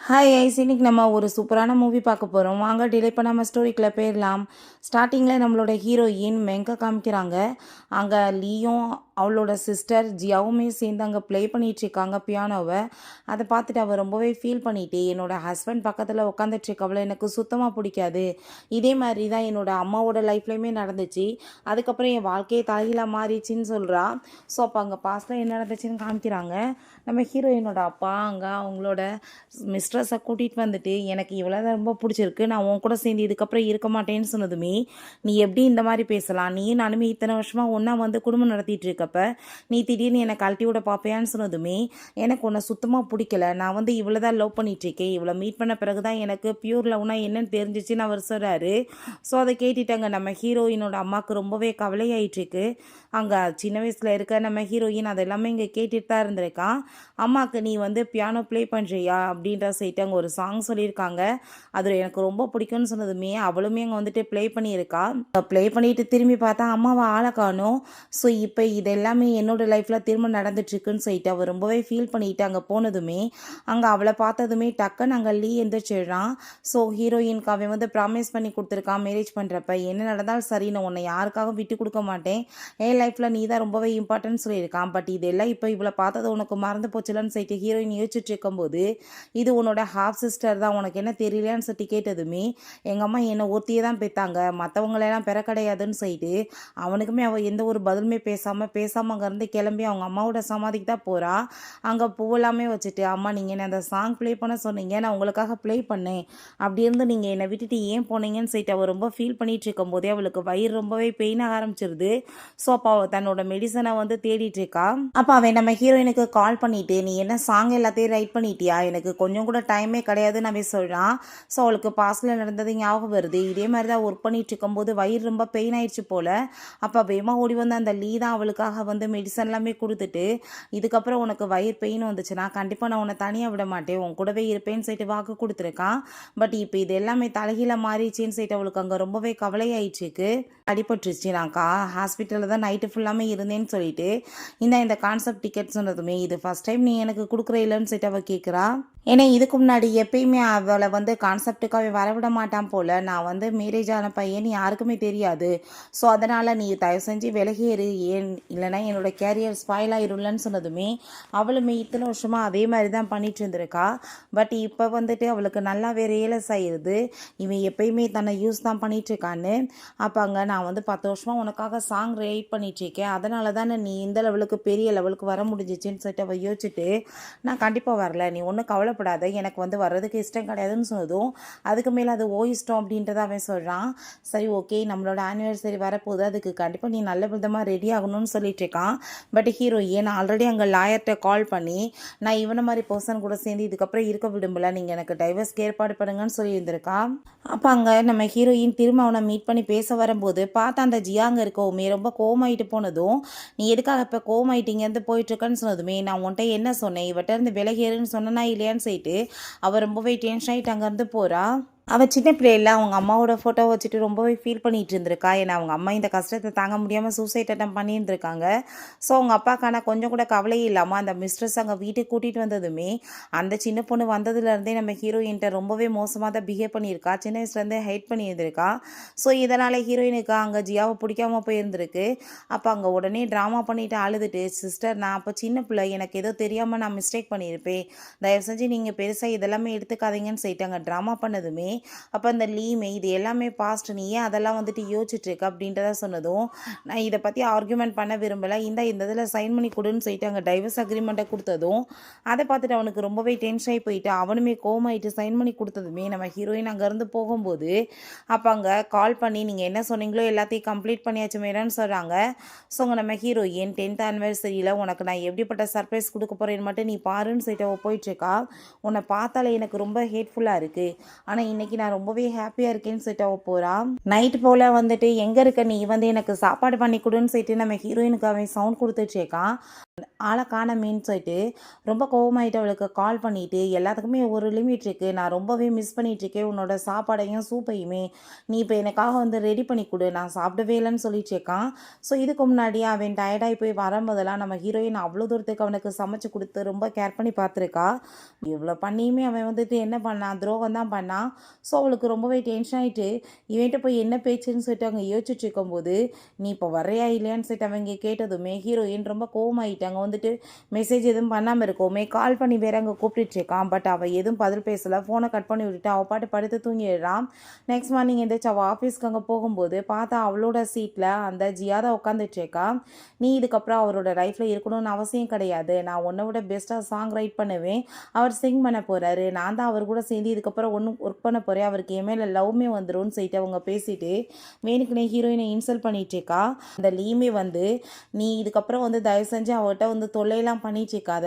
Hi ice, இன்னைக்கு நம்ம ஒரு சூப்பரான மூவி பார்க்க போகிறோம். வாங்க டிலே பண்ணாமல் ஸ்டோரிக்குள்ளே போயிடலாம். ஸ்டார்டிங்கில் நம்மளோட ஹீரோயின் மெங்க காமிக்கிறாங்க. அங்கே லீயும் அவளோட சிஸ்டர் ஜியாவுமே சேர்ந்து அங்கே ப்ளே பண்ணிகிட்ருக்காங்க பியானோவை. அதை பார்த்துட்டு அவள் ரொம்பவே ஃபீல் பண்ணிட்டு, என்னோட ஹஸ்பண்ட் பக்கத்தில் உட்காந்துட்ருக்கவளை எனக்கு சுத்தமாக பிடிக்காது. இதே மாதிரி தான் என்னோட அம்மாவோட லைஃப்லையுமே நடந்துச்சு. அதுக்கப்புறம் என் வாழ்க்கையை தலைகீழாக மாறிச்சின்னு சொல்கிறா. ஸோ அப்போ அங்கே பாஸ்டில் என்ன நடந்துச்சுன்னு காமிக்கிறாங்க. நம்ம ஹீரோயினோட அப்பா அங்கே அவங்களோட மிஸ்ட்ரஸை கூட்டிகிட்டு வந்துட்டு, எனக்கு இவ்வளோ தான் ரொம்ப பிடிச்சிருக்கு, நான் உன் கூட சேர்ந்து இதுக்கப்புறம் இருக்க மாட்டேன்னு சொன்னதுமே, நீ எப்படி இந்த மாதிரி பேசலாம், நீ நானுமே இத்தனை வருஷமாக ஒன்றா வந்து குடும்பம் நடத்திட்டு இருக்கப்ப நீ திடீர்னு என்னை கழட்டி விட பார்ப்பேன்னு சொன்னதுமே, எனக்கு உன்னை சுத்தமாக பிடிக்கல, நான் வந்து இவ்வளோ தான் லவ் பண்ணிகிட்ருக்கேன், இவ்வளோ மீட் பண்ண பிறகு தான் எனக்கு பியூர் லவ்னா என்னன்னு தெரிஞ்சிச்சுன்னு அவர் சொல்கிறாரு. ஸோ அதை கேட்டுட்டாங்க நம்ம ஹீரோயினோட அம்மாவுக்கு ரொம்பவே கவலையாயிட்டுருக்கு. அங்கே சின்ன வயசில் இருக்க நம்ம ஹீரோயின் அதெல்லாமே இங்கே கேட்டுட்டு தான் இருந்திருக்கான். அம்மாவுக்கு நீ வந்து பியானோ ப்ளே பண்ணுறியா அப்படின்ற சைட்டு அங்கே ஒரு சாங் சொல்லியிருக்காங்க. அது எனக்கு ரொம்ப பிடிக்கும்னு சொன்னதுமே அவளுமே அங்கே வந்துட்டு ப்ளே பண்ணியிருக்கா. ப்ளே பண்ணிட்டு திரும்பி பார்த்தா அம்மாவை ஆளை காணும். ஸோ இப்போ இது எல்லாமே என்னோட லைஃப்பில் திரும்ப நடந்துட்டுருக்குன்னு சொல்லிட்டு அவள் ரொம்பவே ஃபீல் பண்ணிட்டு அங்கே போனதுமே, அங்கே அவளை பார்த்ததுமே டக்குன்னு அங்கே லீ எந்திரிச்சிடுறான். ஸோ ஹீரோயின்க்கு அவன் வந்து ப்ராமிஸ் பண்ணி கொடுத்துருக்கான் மேரேஜ் பண்ணுறப்ப, என்ன நடந்தாலும் சரி நான் உன்னை யாருக்காகவும் விட்டு கொடுக்க மாட்டேன், என் லைஃப்பில் நீ தான் ரொம்பவே இம்பார்ட்டன்ட் சொல்லியிருக்கான். பட் இதெல்லாம் இப்போ இவ்வளோ பார்த்தது உனக்கு மறந்து போச்சுலன்னு சொல்லிட்டு ஹீரோயின் யோசிச்சுட்டு இருக்கும்போது, இது உன்னோட ஹாஃப் சிஸ்டர் தான், உனக்கு என்ன தெரியலையான்னு சொல்லி கேட்டதுமே, எங்கள் அம்மா என்னை ஒருத்தியே தான் பெற்றாங்க, மற்றவங்களெல்லாம் பெற கிடையாதுன்னு சொல்லிட்டு அவனுக்குமே அவள் எந்த ஒரு பதிலுமே பேசாமல் அங்கேருந்து கிளம்பி அவங்க அம்மாவோட சமாதிக்கு தான் போகிறா. அங்கே பூவெல்லாமே வச்சுட்டு, அம்மா நீங்கள் என்ன அந்த சாங் ப்ளே பண்ண சொன்னீங்க, நான் உங்களுக்காக ப்ளே பண்ணேன், அப்படி இருந்து நீங்கள் என்னை விட்டுட்டு ஏன் போனீங்கன்னு சொல்லிட்டு அவள் ரொம்ப ஃபீல் பண்ணிகிட்டு இருக்கும்போதே அவளுக்கு வயிறு ரொம்பவே பெயின் ஆரம்பிச்சிருது. ஸோ அப்போ அவள் தன்னோட மெடிசனை வந்து தேடிட்டு இருக்கா. அப்போ அவன் நம்ம ஹீரோயினுக்கு கால் பண்ணிட்டு, நீ என்ன சாங் எல்லாத்தையும் ரைட் பண்ணிட்டியா, எனக்கு கொஞ்சம் கூட டைமே கிடையாதுன்னு அவன் சொல்கிறான். ஸோ அவளுக்கு பாஸ்டில் நடந்தது ஞாபகம் வருது. இதே மாதிரி தான் ஒர்க் பண்ணிட்டு இருக்கும்போது வயிறு ரொம்ப பெயின் ஆயிடுச்சு போல். அப்போ வேகமாக ஓடி வந்து அந்த லீ தான் அவளுக்காக வந்து மெடிசன் எல்லாமே கொடுத்துட்டு, இதுக்கப்புறம் உனக்கு வயிறு பெயின் வந்துச்சுன்னா கண்டிப்பாக நான் உன்னை தனியாக விட மாட்டேன், உன் கூடவே இருப்பேன்னு சொல்லிட்டு வாக்கு கொடுத்துருக்கான். பட் இப்போ இது எல்லாமே தலைகீழ மாறிச்சின்னு சொல்லிட்டு அவளுக்கு அங்கே ரொம்பவே கவலையாயிடுச்சுக்கு. அடிபட்டுருச்சு, நான்க்கா ஹாஸ்பிட்டலில் தான் நைட்டு ஃபுல்லாமே இருந்தேன்னு சொல்லிட்டு இந்த கான்செப்ட் டிக்கெட் சொன்னதுமே, இது ஃபஸ்ட் டைம் நீ எனக்கு கொடுக்குற இல்லைன்னு சொல்லிட்டு அவள் கேட்குறா. ஏன்னா இதுக்கு முன்னாடி எப்பயுமே அவளை வந்து கான்செப்டுக்காக வரவிட மாட்டான் போல். நான் வந்து மேரேஜ் ஆன பையன் யாருக்குமே தெரியாது, ஸோ அதனால் நீ தயவு செஞ்சு விலகியேறு, ஏன் இல்லைனா என்னோடய கேரியர் ஸ்பாயில் ஆயிரும்லன்னு சொன்னதுமே, அவளுமே இத்தனை வருஷமாக அதே மாதிரி தான் பண்ணிட்டு இருந்திருக்கா. பட் இப்போ வந்துட்டு அவளுக்கு நல்லாவே ரியலைஸ் ஆகிடுது, இவன் எப்பயுமே தன்னை யூஸ் தான் பண்ணிகிட்ருக்கான்னு. அப்போ அங்கே நான் வந்து 10 வருஷமாக உனக்காக சாங் ரைட் பண்ணிகிட்ருக்கேன், அதனால தானே நீ இந்த லெவலுக்கு பெரிய லெவலுக்கு வர முடிஞ்சிச்சின்னு சொல்லிட்டு அவள் யோசிச்சுட்டு, நான் கண்டிப்பாக வரல, நீ ஒன்றும் கவலைப்படாத, எனக்கு வந்து வர்றதுக்கு இஷ்டம் கிடையாதுன்னு சொன்னதும், அதுக்கு மேலே அது ஓ இஷ்டம் அப்படின்றத அவன் சொல்கிறான். சரி ஓகே, நம்மளோட ஆனிவர்சரி வரப்போகுது, அதுக்கு கண்டிப்பாக நீ நல்ல விதமாக ரெடி ஆகணும்னு சொல்லிட்டு இருக்கான். பட் ஹீரோயின் ஆல்ரெடி அங்கே லாயர்கிட்ட கால் பண்ணி, நான் இவனை மாதிரி பர்சன் கூட சேர்ந்து இதுக்கப்புறம் இருக்க விடும்பல, நீங்கள் எனக்கு டைவர்ஸ்க்கு ஏற்பாடு பண்ணுங்கன்னு சொல்லியிருந்திருக்கா. அப்போ அங்கே நம்ம ஹீரோயின் திரும்ப அவனை மீட் பண்ணி பேச வரும்போது பார்த்தா அந்த ஜியா அங்கே இருக்கவுமே ரொம்ப கோவமாயிட்டு போனதும், நீ எதுக்காக இப்போ கோவமாயிட்டீங்கன்னு போயிட்டுருக்கன்னு சொன்னதுமே, நான் உன்ட்ட என்ன சொன்னேன், இவட்ட இருந்து விலகேறுன்னு சொன்னா இல்லையான்னு சொல்லிட்டு அவள் ரொம்பவே டென்ஷன் ஆகிட்டு அங்கேருந்து போகிறா. அவள் சின்ன பிள்ளையில் அவங்க அம்மாவோட ஃபோட்டோ வச்சுட்டு ரொம்பவே ஃபீல் பண்ணிகிட்டு இருந்திருக்கா. ஏன்னா அவங்க அம்மா இந்த கஷ்டத்தை தாங்க முடியாமல் சூசைட் அட்டம் பண்ணியிருந்திருக்காங்க. ஸோ அவங்க அப்பாக்கான கொஞ்சம் கூட கவலையே இல்லாமல் அந்த மிஸ்ட்ரஸ் அங்கே வீட்டுக்கு கூட்டிகிட்டு வந்ததுமே, அந்த சின்ன பொண்ணு வந்ததுலேருந்தே நம்ம ஹீரோயின்ட்ட ரொம்பவே மோசமாக தான் பிஹேவ் பண்ணியிருக்கா, சின்ன வயசுலேருந்தே ஹைட் பண்ணியிருந்திருக்கா. ஸோ இதனால் ஹீரோயினுக்கு அங்கே ஜியாவை பிடிக்காமல் போயிருந்திருக்கு. அப்போ அங்கே உடனே ட்ராமா பண்ணிவிட்டு அழுதுட்டு, சிஸ்டர் நான் அப்போ சின்ன பிள்ளை, எனக்கு ஏதோ தெரியாமல் நான் மிஸ்டேக் பண்ணியிருப்பேன், தயவு செஞ்சு நீங்கள் பெருசாக இதெல்லாமே எடுத்துக்காதீங்கன்னு சொல்லிட்டு அங்கே ட்ராமா பண்ணதுமே, அப்போ அந்த லீமே இது எல்லாமே பாஸ்ட், நீ ஏன் அதெல்லாம் வந்துட்டு யோசிச்சுட்ருக்க அப்படின்றத சொன்னதும், நான் இதை பற்றி ஆர்கியூமெண்ட் பண்ண விரும்பலை, இந்த இதில் சைன் பண்ணி கொடுன்னு சொல்லிட்டு அங்கே டைவர்ஸ் அக்ரிமெண்ட்டை கொடுத்ததும், அதை பார்த்துட்டு அவனுக்கு ரொம்பவே டென்ஷன் ஆகி போயிட்டு அவனுமே கோவமாயிட்டு சைன் பண்ணி கொடுத்ததுமே, நம்ம ஹீரோயின் அங்கேருந்து போகும்போது அப்போ அங்கே கால் பண்ணி, நீங்கள் என்ன சொன்னீங்களோ எல்லாத்தையும் கம்ப்ளீட் பண்ணியாச்சு மேடம்னு சொல்கிறாங்க. ஸோ அங்கே நம்ம ஹீரோயின் 10th ஆனிவர்சரியில் உனக்கு நான் எப்படிப்பட்ட சர்ப்ரைஸ் கொடுக்க போகிறேன்னு மட்டும் நீ பாருன்னு சொல்லிட்டு அவள் போயிட்டுருக்கா. உன்னை பார்த்தாலே எனக்கு ரொம்ப ஹேட்ஃபுல்லாக இருக்குது, ஆனால் இன்றைக்கி நான் ரொம்பவே ஹாப்பியாக இருக்கேன்னு சொல்லிட்டு அவள் போகிறா. நைட் போல் வந்துட்டு, எங்கே இருக்க நீ வந்து எனக்கு சாப்பாடு பண்ணி கொடுன்னு சொல்லிட்டு நம்ம ஹீரோயினுக்கு அவன் சவுண்ட் கொடுத்துட்ருக்கான். ஆளை காணமேன்னு சொல்லிட்டு ரொம்ப கோவமாயிட்டு அவளுக்கு கால் பண்ணிட்டு, எல்லாத்துக்குமே ஒரு லிமிட் இருக்குது, நான் ரொம்பவே மிஸ் பண்ணிகிட்ருக்கேன் உன்னோட சாப்பாடையும் சூப்பையுமே, நீ இப்போ எனக்காக வந்து ரெடி பண்ணி கொடு, நான் சாப்பிடவே இல்லைன்னு சொல்லிட்டு இருக்கான். ஸோ இதுக்கு முன்னாடி அவன் டயர்டாகி போய் வரும்போதெல்லாம் நம்ம ஹீரோயின் அவ்வளோ தூரத்துக்கு அவனுக்கு சமைச்சு கொடுத்து ரொம்ப கேர் பண்ணி பார்த்துருக்கா. இவ்வளோ பண்ணியுமே அவன் வந்துட்டு என்ன பண்ணான், துரோகம் தான் பண்ணான். ஸோ அவளுக்கு ரொம்பவே டென்ஷன் ஆகிட்டு இவன்கிட்ட போய் என்ன பேச்சுன்னு சொல்லிட்டு அவங்க யோசிச்சுட்டு இருக்கும்போது, நீ இப்போ வரையா இல்லையான்னு சொல்லிட்டு அவங்க கேட்டதுமே ஹீரோயின் ரொம்ப கோவமாயிட்டாங்க. வந்துட்டு மெசேஜ் எதுவும் பண்ணாமல் இருக்கோமே, கால் பண்ணி வேற அங்கே கூப்பிட்டுருக்கான். பட் அவள் எதுவும் பதில் பேசலை, ஃபோனை கட் பண்ணி விட்டுட்டு அவள் பாட்டு படுத்து தூங்கிடுறான். நெக்ஸ்ட் மார்னிங் எந்திரிச்சு அவள் ஆஃபீஸ்க்கு அங்கே போகும்போது பார்த்தா அவளோட சீட்டில் அந்த ஜியா தான் உட்காந்துட்ருக்கா. நீ இதுக்கப்புறம் அவரோட லைஃப்பில் இருக்கணும்னு அவசியம் கிடையாது, நான் உன்னை விட பெஸ்ட்டாக சாங் ரைட் பண்ணுவேன், அவர் சிங் பண்ண போகிறாரு, நான் தான் அவர் கூட சேர்ந்து இதுக்கப்புறம் ஒன்றும் ஒர்க் பண்ண போகிறேன், அவருக்கு என் மேலே லவ்மே வந்துடும் சொல்லிட்டு அவங்க பேசிட்டு வேணுக்குனே ஹீரோயினை இன்சல்ட் பண்ணிகிட்ருக்கா. அந்த லீமே வந்து நீ இதுக்கப்புறம் வந்து தயவு செஞ்சு அவர்கிட்ட வந்து தொல்லையெல்லாம் பண்ணிட்டு இருக்காத,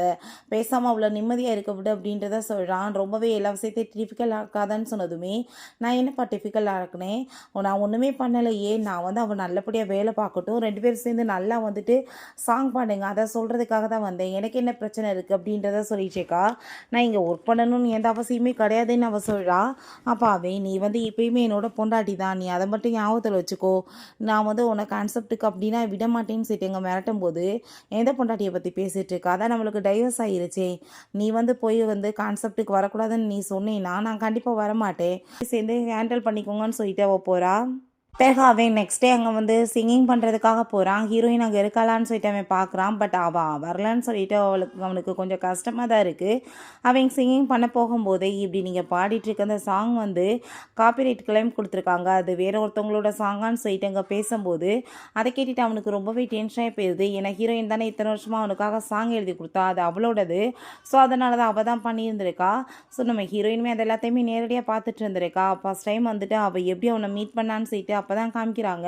பேசாமல் அவ்வளோ நிம்மதியாக இருக்க விடு அப்படின்றத சொல்கிறான். ரொம்பவே எல்லா விஷயத்தையும் டிஃபிகல்ட் ஆக்காதான்னு சொன்னதுமே, நான் என்னப்பா டிஃபிகல்ட் ஆக்குனேன், நான் ஒன்றுமே பண்ணலையே, நான் வந்து அவன் நல்லபடியாக வேலை பார்க்கட்டும், 2 பேரும் சேர்ந்து நல்லா வந்துட்டு சாங் பாடுங்க, அதை சொல்கிறதுக்காக தான் வந்தேன், எனக்கு என்ன பிரச்சனை இருக்குது அப்படின்றத சொல்லிட்டேக்கா. நான் இங்கே ஒர்க் பண்ணணும்னு எந்த அவசியமே கிடையாதுன்னு அவள் சொல்கிறா. அப்பாவே நீ வந்து இப்பயுமே என்னோட பொண்டாட்டி தான், நீ அதை மட்டும் ஞாபகத்தில் வச்சுக்கோ, நான் வந்து உனக்கு கான்செப்ட்டுக்கு அப்படின்னா விட மாட்டேன்னு சொல்லிட்டு எங்கள் மிரட்டும் போது, எந்த பொண்டாட்டியை பற்றி பேசிகிட்டு இருக்கா, அதான் நம்மளுக்கு டைவர்ஸ் ஆகிருச்சே, நீ வந்து போய் வந்து கான்செப்ட்டுக்கு வரக்கூடாதுன்னு நீ சொன்னீன்னா நான் கண்டிப்பாக வரமாட்டேன், சேர்ந்து ஹேண்டில் பண்ணிக்கோங்கன்னு சொல்லிட்டு அவள் போகிறா. பிறகு அவன் நெக்ஸ்ட் டே அங்கே வந்து சிங்கிங் பண்ணுறதுக்காக போகிறான். ஹீரோயின் அங்கே இருக்காளான்னு சொல்லிட்டு அவன் பார்க்குறான். பட் அவள் வரலன்னு சொல்லிட்டு அவனுக்கு கொஞ்சம் கஷ்டமாக தான் இருக்குது. அவன் சிங்கிங் பண்ண போகும்போதே இப்படி நீங்கள் பாடிட்டுருக்க அந்த சாங் வந்து காப்பிரைட் கிளைம் கொடுத்துருக்காங்க, அது வேற ஒருத்தவங்களோட சாங்கான்னு சொல்லிட்டு அங்கே பேசும்போது அதை கேட்டுட்டு அவனுக்கு ரொம்பவே டென்ஷனாகி போயிடுது. ஏன்னா ஹீரோயின் தானே இத்தனை வருஷமாக அவனுக்காக சாங் எழுதி கொடுத்தா, அது அவளோடது. ஸோ அதனால தான் அவள் தான் பண்ணியிருந்திருக்கா. ஸோ நம்ம ஹீரோயினுமே அது எல்லாத்தையுமே நேரடியாக பார்த்துட்டு இருந்திருக்கா. ஃபஸ்ட் டைம் வந்துட்டு அவள் எப்படி அவனை மீட் பண்ணான்னு சொல்லிட்டு அப்போ தான் காமிக்கிறாங்க.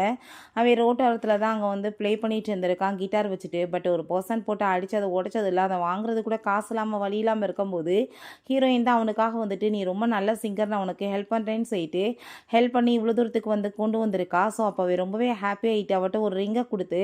அவன் ரோட்டோரத்தில் தான் அங்கே வந்து ப்ளே பண்ணிட்டு இருந்திருக்கான் கிட்டார் வச்சுட்டு. பட் ஒரு பர்சன் போட்டு அடித்தது உடைச்சது இல்லை, அதை வாங்குறது கூட காசு இல்லாமல் வழி இல்லாமல் இருக்கும்போது ஹீரோயின் தான் அவனுக்காக வந்துட்டு நீ ரொம்ப நல்ல சிங்கர், நான் உனக்கு ஹெல்ப் பண்ணுறேன்னு சொல்லிட்டு ஹெல்ப் பண்ணி இவ்வளோ தூரத்துக்கு வந்து கொண்டு வந்திருக்கா. ஸோ அப்போவே ரொம்பவே ஹாப்பி ஆகிட்டு அவட்ட ஒரு ரிங்கை கொடுத்து,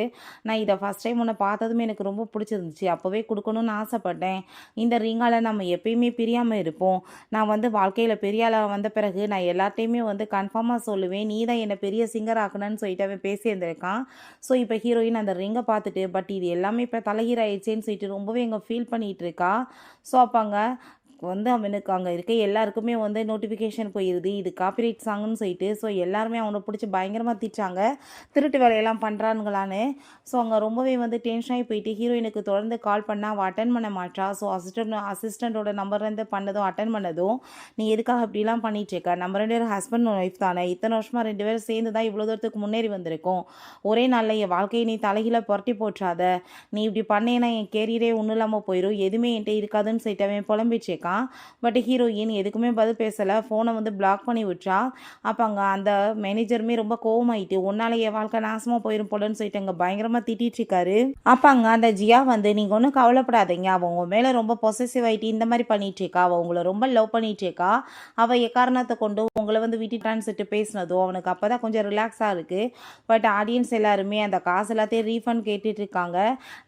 நான் இதை ஃபஸ்ட் டைம் உன்னை பார்த்ததுமே எனக்கு ரொம்ப பிடிச்சிருந்துச்சு, அப்போவே கொடுக்கணும்னு ஆசைப்பட்டேன், இந்த ரிங்கால் நம்ம எப்பயுமே பிரியாமல் இருப்போம், நான் வந்து வாழ்க்கையில் பெரிய ஆளாக வந்த பிறகு நான் எல்லாத்தையுமே வந்து கன்ஃபார்மாக சொல்லுவேன், நீ தான் என்னை பெரிய சிங்கர் ஆக்கணும்னு சொல்லிட்டு அவன் பேசியிருந்திருக்கான். ஸோ இப்போ ஹீரோயின் அந்த ரிங்கை பார்த்துட்டு பட் இது எல்லாமே இப்போ தலைகீழாயிடுச்சேன்னு சொல்லிட்டு ரொம்பவே இங்கே ஃபீல் பண்ணிகிட்டு இருக்கா. ஸோ அப்போ அங்கே வந்து அவனுக்கு அங்கே இருக்க எல்லாருக்குமே வந்து நோட்டிஃபிகேஷன் போயிடுது, இது காப்பிரைட் சாங்னு சொல்லிட்டு. ஸோ எல்லாருமே அவனை பிடிச்சி பயங்கரமாக திட்டாங்க, திருட்டு வேலையெல்லாம் பண்ணுறானுங்களான்னு. ஸோ அங்கே ரொம்பவே வந்து டென்ஷனாகி போயிட்டு ஹீரோயினுக்கு தொடர்ந்து கால் பண்ணால் அவள் அட்டன் பண்ண மாட்டா. ஸோ அசிஸ்டண்ட்டோட நம்பர்லேருந்து பண்ணதும் அட்டன் பண்ணதும், நீ எதுக்காக இப்படிலாம் பண்ணிகிட்ருக்க, நம்ம 2 பேரும் ஹஸ்பண்ட் ஒய்ஃப் தானே, இத்தனை வருஷமாக 2 பேரும் சேர்ந்து தான் இவ்வளோ தூரத்துக்கு முன்னேறி வந்திருக்கோம், ஒரே நாளில் என் வாழ்க்கையை நீ தலைகீழ புரட்டி போட்டுறாத, நீ இப்படி பண்ணேன்னா என் கேரியரே ஒன்றும் இல்லாமல் போயிடும், எதுவுமே என்கிட்ட இருக்காதுன்னு சொல்லிட்டு அவன் புலம்பிச்சிருக்கான். பட் ஹீரோயின் எதுக்குமே பதில் பேசலை, ஃபோனை வந்து பிளாக் பண்ணி விட்றா. அப்போ அங்கே அந்த மேனேஜருமே ரொம்ப கோவமாயிட்டு உன்னால என் வாழ்க்கை நாசமாக போயிடும் போலன்னு சொல்லிட்டு அங்கே பயங்கரமாக திட்டிட்டு இருக்காரு. அப்போ அங்கே அந்த ஜியா வந்து நீங்கள் ஒன்றும் கவலைப்படாதீங்க, அவள் உங்கள் மேலே ரொம்ப பொசசிவ் ஆகிட்டு இந்த மாதிரி பண்ணிட்டு இருக்கா, அவள் உங்களை ரொம்ப லவ் பண்ணிட்டு இருக்கா, அவள் எக்காரணத்தை கொண்டு உங்களை வந்து விட்டுட்டான்னு சொல்லிட்டு பேசினதும் அவனுக்கு அப்போ தான் கொஞ்சம் ரிலாக்ஸாக இருக்குது. பட் ஆடியன்ஸ் எல்லாருமே அந்த காசு எல்லாத்தையும் ரீஃபண்ட் கேட்டுட்டு இருக்காங்க.